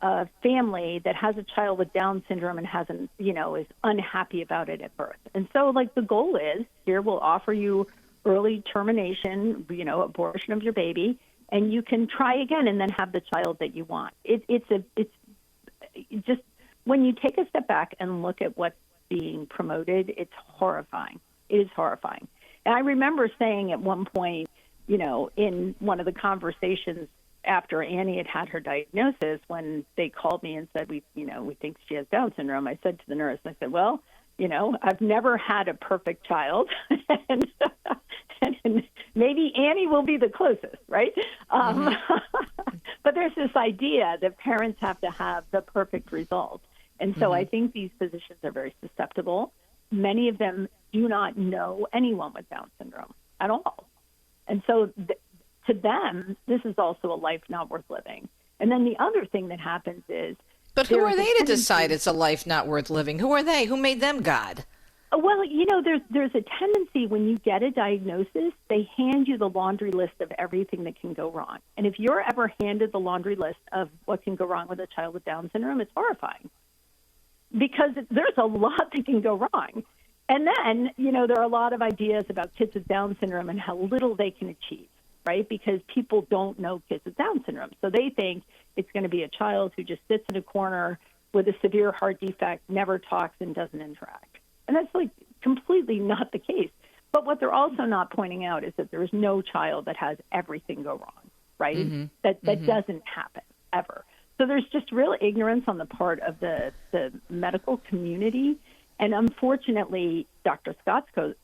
Speaker 16: a family that has a child with Down syndrome and hasn't, is unhappy about it at birth. And so, the goal is, here we'll offer you early termination, abortion of your baby, and you can try again and then have the child that you want. It's just, when you take a step back and look at what's being promoted, it's horrifying. It is horrifying. And I remember saying at one point, in one of the conversations after Annie had her diagnosis, when they called me and said, we think she has Down syndrome, I said to the nurse, I said, well, I've never had a perfect child, and maybe Annie will be the closest, right? But there's this idea that parents have to have the perfect result. And so I think these physicians are very susceptible. Many of them do not know anyone with Down syndrome at all. And so to them, this is also a life not worth living. And then the other thing that happens is...
Speaker 2: But who are they to decide it's a life not worth living? Who are they? Who made them God?
Speaker 16: Well, there's a tendency when you get a diagnosis, they hand you the laundry list of everything that can go wrong. And if you're ever handed the laundry list of what can go wrong with a child with Down syndrome, it's horrifying. Because there's a lot that can go wrong. And then, there are a lot of ideas about kids with Down syndrome and how little they can achieve, right? Because people don't know kids with Down syndrome. So they think it's going to be a child who just sits in a corner with a severe heart defect, never talks, and doesn't interact. And that's like completely not the case. But what they're also not pointing out is that there is no child that has everything go wrong, right?
Speaker 2: Mm-hmm.
Speaker 16: That doesn't happen ever. So there's just real ignorance on the part of the medical community. And unfortunately, Dr. Scottco's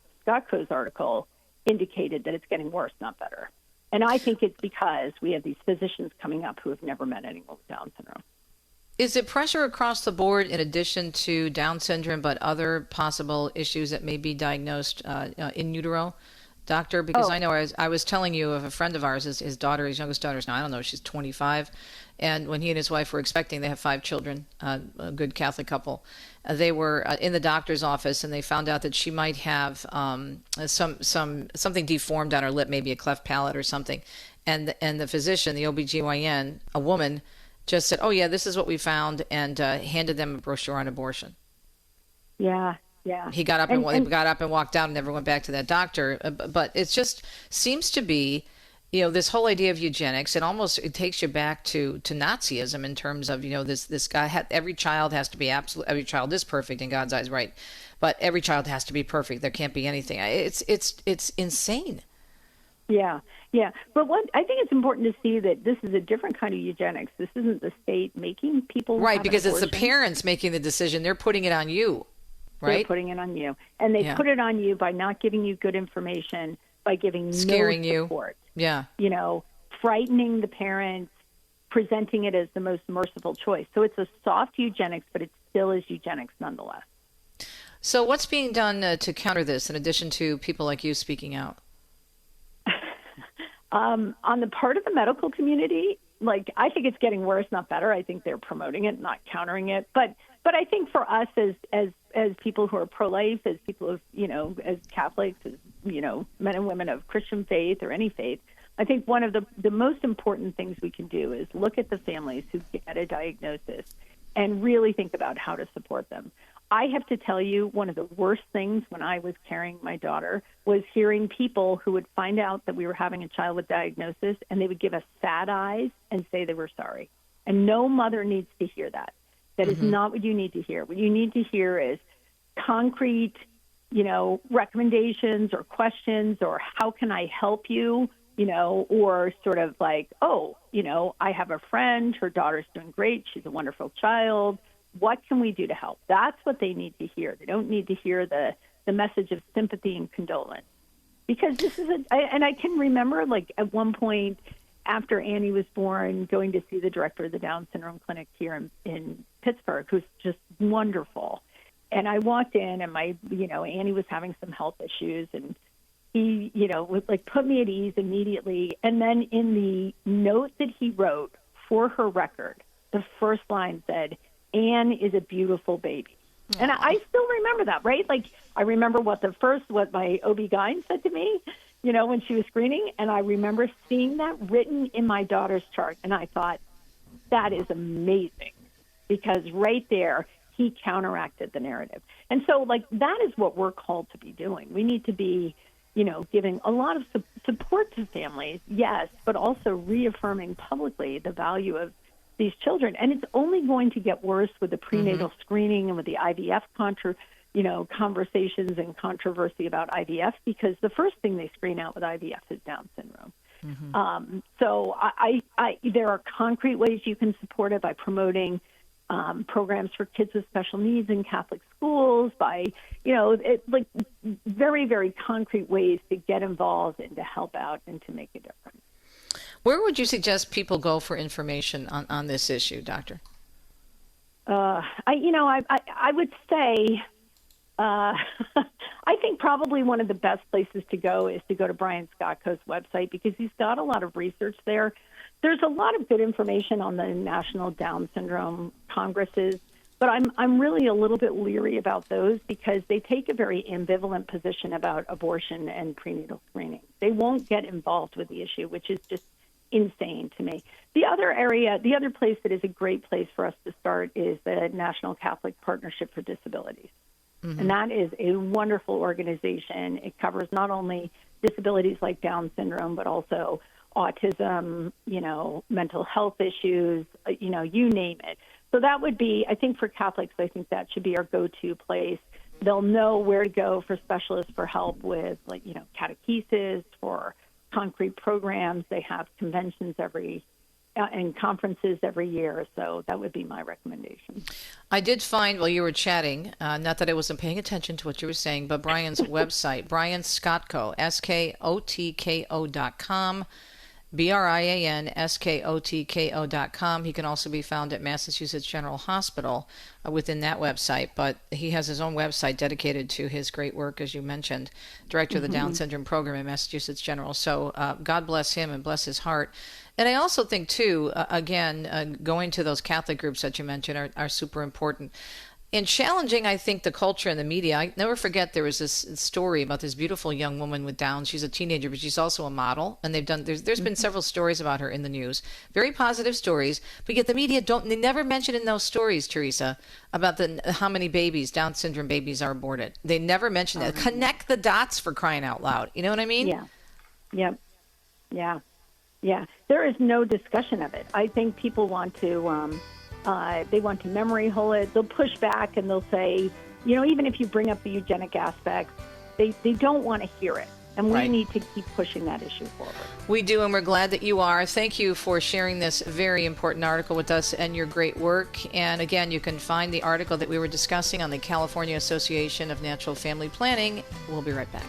Speaker 16: article indicated that it's getting worse, not better. And I think it's because we have these physicians coming up who have never met anyone with Down syndrome.
Speaker 2: Is it pressure across the board in addition to Down syndrome, but other possible issues that may be diagnosed in utero, doctor? Because I know I was telling you of a friend of ours, his daughter, his youngest daughter is now, I don't know, she's 25. And when he and his wife were expecting, they have 5 children, a good Catholic couple. They were in the doctor's office, and they found out that she might have something deformed on her lip, maybe a cleft palate or something. And the physician, the OBGYN, a woman, just said, "Oh yeah, this is what we found," and handed them a brochure on abortion.
Speaker 16: Yeah.
Speaker 2: He got up and got up and walked out and never went back to that doctor. But it just seems to be, this whole idea of eugenics. It takes you back to Nazism in terms of this guy. Every child has to be absolute. Every child is perfect in God's eyes, right? But every child has to be perfect. There can't be anything. It's insane.
Speaker 16: Yeah. But I think it's important to see that this is a different kind of eugenics. This isn't the state making people
Speaker 2: right, because it's the parents making the decision. They're putting it on you, right?
Speaker 16: They're putting it on you, and they put it on you by not giving you good information, by giving
Speaker 2: scaring
Speaker 16: no support.
Speaker 2: Yeah.
Speaker 16: Frightening the parents, presenting it as the most merciful choice. So it's a soft eugenics, but it still is eugenics nonetheless.
Speaker 2: So what's being done to counter this, in addition to people like you speaking out?
Speaker 16: On the part of the medical community, I think it's getting worse, not better. I think they're promoting it, not countering it. But I think for us as people who are pro-life, as people who, as Catholics, as, men and women of Christian faith or any faith, I think one of the most important things we can do is look at the families who get a diagnosis and really think about how to support them. I have to tell you, one of the worst things when I was carrying my daughter was hearing people who would find out that we were having a child with diagnosis, and they would give us sad eyes and say they were sorry. And no mother needs to hear that. That is not what you need to hear. What you need to hear is concrete, recommendations or questions, or how can I help you, or sort of like, I have a friend, her daughter's doing great, she's a wonderful child. What can we do to help? That's what they need to hear. They don't need to hear the message of sympathy and condolence. Because this is and I can remember, at one point after Annie was born, going to see the director of the Down syndrome clinic here in Pittsburgh, who's just wonderful. And I walked in, and Annie was having some health issues, and he, was put me at ease immediately. And then in the note that he wrote for her record, the first line said, "Anne is a beautiful baby." Aww. And I still remember that, right? I remember what my OB-GYN said to me, when she was screening, and I remember seeing that written in my daughter's chart, and I thought, that is amazing, because right there, he counteracted the narrative. And so, that is what we're called to be doing. We need to be, giving a lot of support to families, yes, but also reaffirming publicly the value of these children. And it's only going to get worse with the prenatal screening and with the IVF conversations and controversy about IVF, because the first thing they screen out with IVF is Down syndrome. So there are concrete ways you can support it by promoting programs for kids with special needs in Catholic schools, by, very, very concrete ways to get involved and to help out and to make a difference.
Speaker 2: Where would you suggest people go for information on this issue, Doctor?
Speaker 16: I would say, I think probably one of the best places to go is to go to Brian Scottco's website, because he's got a lot of research there. There's a lot of good information on the National Down Syndrome Congresses, but I'm really a little bit leery about those, because they take a very ambivalent position about abortion and prenatal screening. They won't get involved with the issue, which is just insane to me. The other place that is a great place for us to start is the National Catholic Partnership for Disabilities. And that is a wonderful organization. It covers not only disabilities like Down syndrome, but also autism, mental health issues, you name it. So that would be, I think for Catholics, I think that should be our go-to place they'll know where to go for specialists for help with, like, catechesis, for concrete programs. They have conventions and conferences every year. So that would be my recommendation.
Speaker 2: I did find while you were chatting, not that I wasn't paying attention to what you were saying, but Brian's website, Brian Skotko, SKOTKO.com, BrianSkotko.com. He can also be found at Massachusetts General Hospital within that website, but he has his own website dedicated to his great work, as you mentioned, director of the Down Syndrome Program at Massachusetts General. So God bless him and bless his heart. And I also think, too, going to those Catholic groups that you mentioned are super important. And challenging, I think, the culture and the media. I never forget there was this story about this beautiful young woman with Down. She's a teenager, but she's also a model. And there's been several stories about her in the news. Very positive stories. But yet the media they never mention in those stories, Theresa, about how many babies, Down syndrome babies, are aborted. They never mention that. Connect the dots, for crying out loud. You know what I mean?
Speaker 16: Yeah. Yep. Yeah. Yeah. There is no discussion of it. I think people want to... they want to memory hole it. They'll push back and they'll say, even if you bring up the eugenic aspect, they don't want to hear it. And we need to keep pushing that issue forward.
Speaker 2: We do, and we're glad that you are. Thank you for sharing this very important article with us and your great work. And again, you can find the article that we were discussing on the California Association of Natural Family Planning. We'll be right back.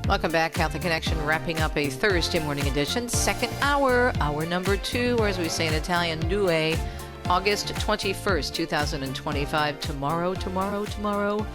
Speaker 2: Welcome back, Catholic Connection, wrapping up a Thursday morning edition, second hour number 2, or as we say in Italian, due, August 21st, 2025, tomorrow.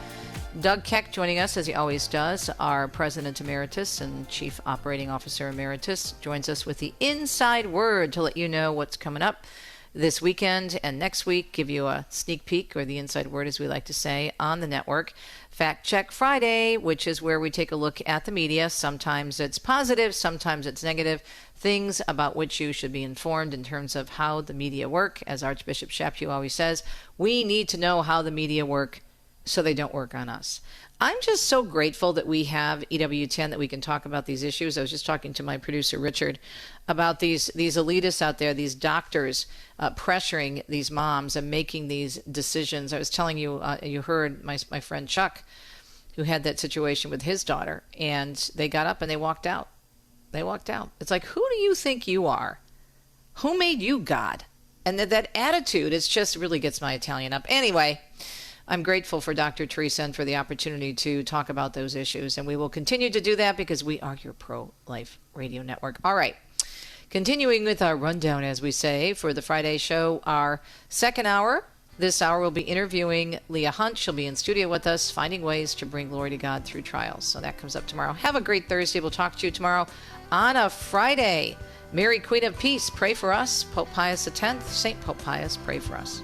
Speaker 2: Doug Keck joining us, as he always does, our President Emeritus and Chief Operating Officer Emeritus, joins us with the inside word to let you know what's coming up this weekend and next week, give you a sneak peek, or the inside word, as we like to say, on the network. Fact Check Friday, which is where we take a look at the media. Sometimes it's positive, sometimes it's negative. Things about which you should be informed in terms of how the media work. As Archbishop Chaput always says, we need to know how the media work so they don't work on us. I'm just so grateful that we have EWTN, that we can talk about these issues. I was just talking to my producer, Richard, about these elitists out there, these doctors pressuring these moms and making these decisions. I was telling you, you heard my friend Chuck, who had that situation with his daughter, and they got up and they walked out. It's like, who do you think you are? Who made you God? And that attitude, it just really gets my Italian up. Anyway, I'm grateful for Dr. Theresa and for the opportunity to talk about those issues. And we will continue to do that because we are your pro-life radio network. All right. Continuing with our rundown, as we say, for the Friday show, our second hour. This hour we'll be interviewing Leah Hunt. She'll be in studio with us, finding ways to bring glory to God through trials. So that comes up tomorrow. Have a great Thursday. We'll talk to you tomorrow on a Friday. Mary, Queen of Peace, pray for us. Pope Pius X, St. Pope Pius, pray for us.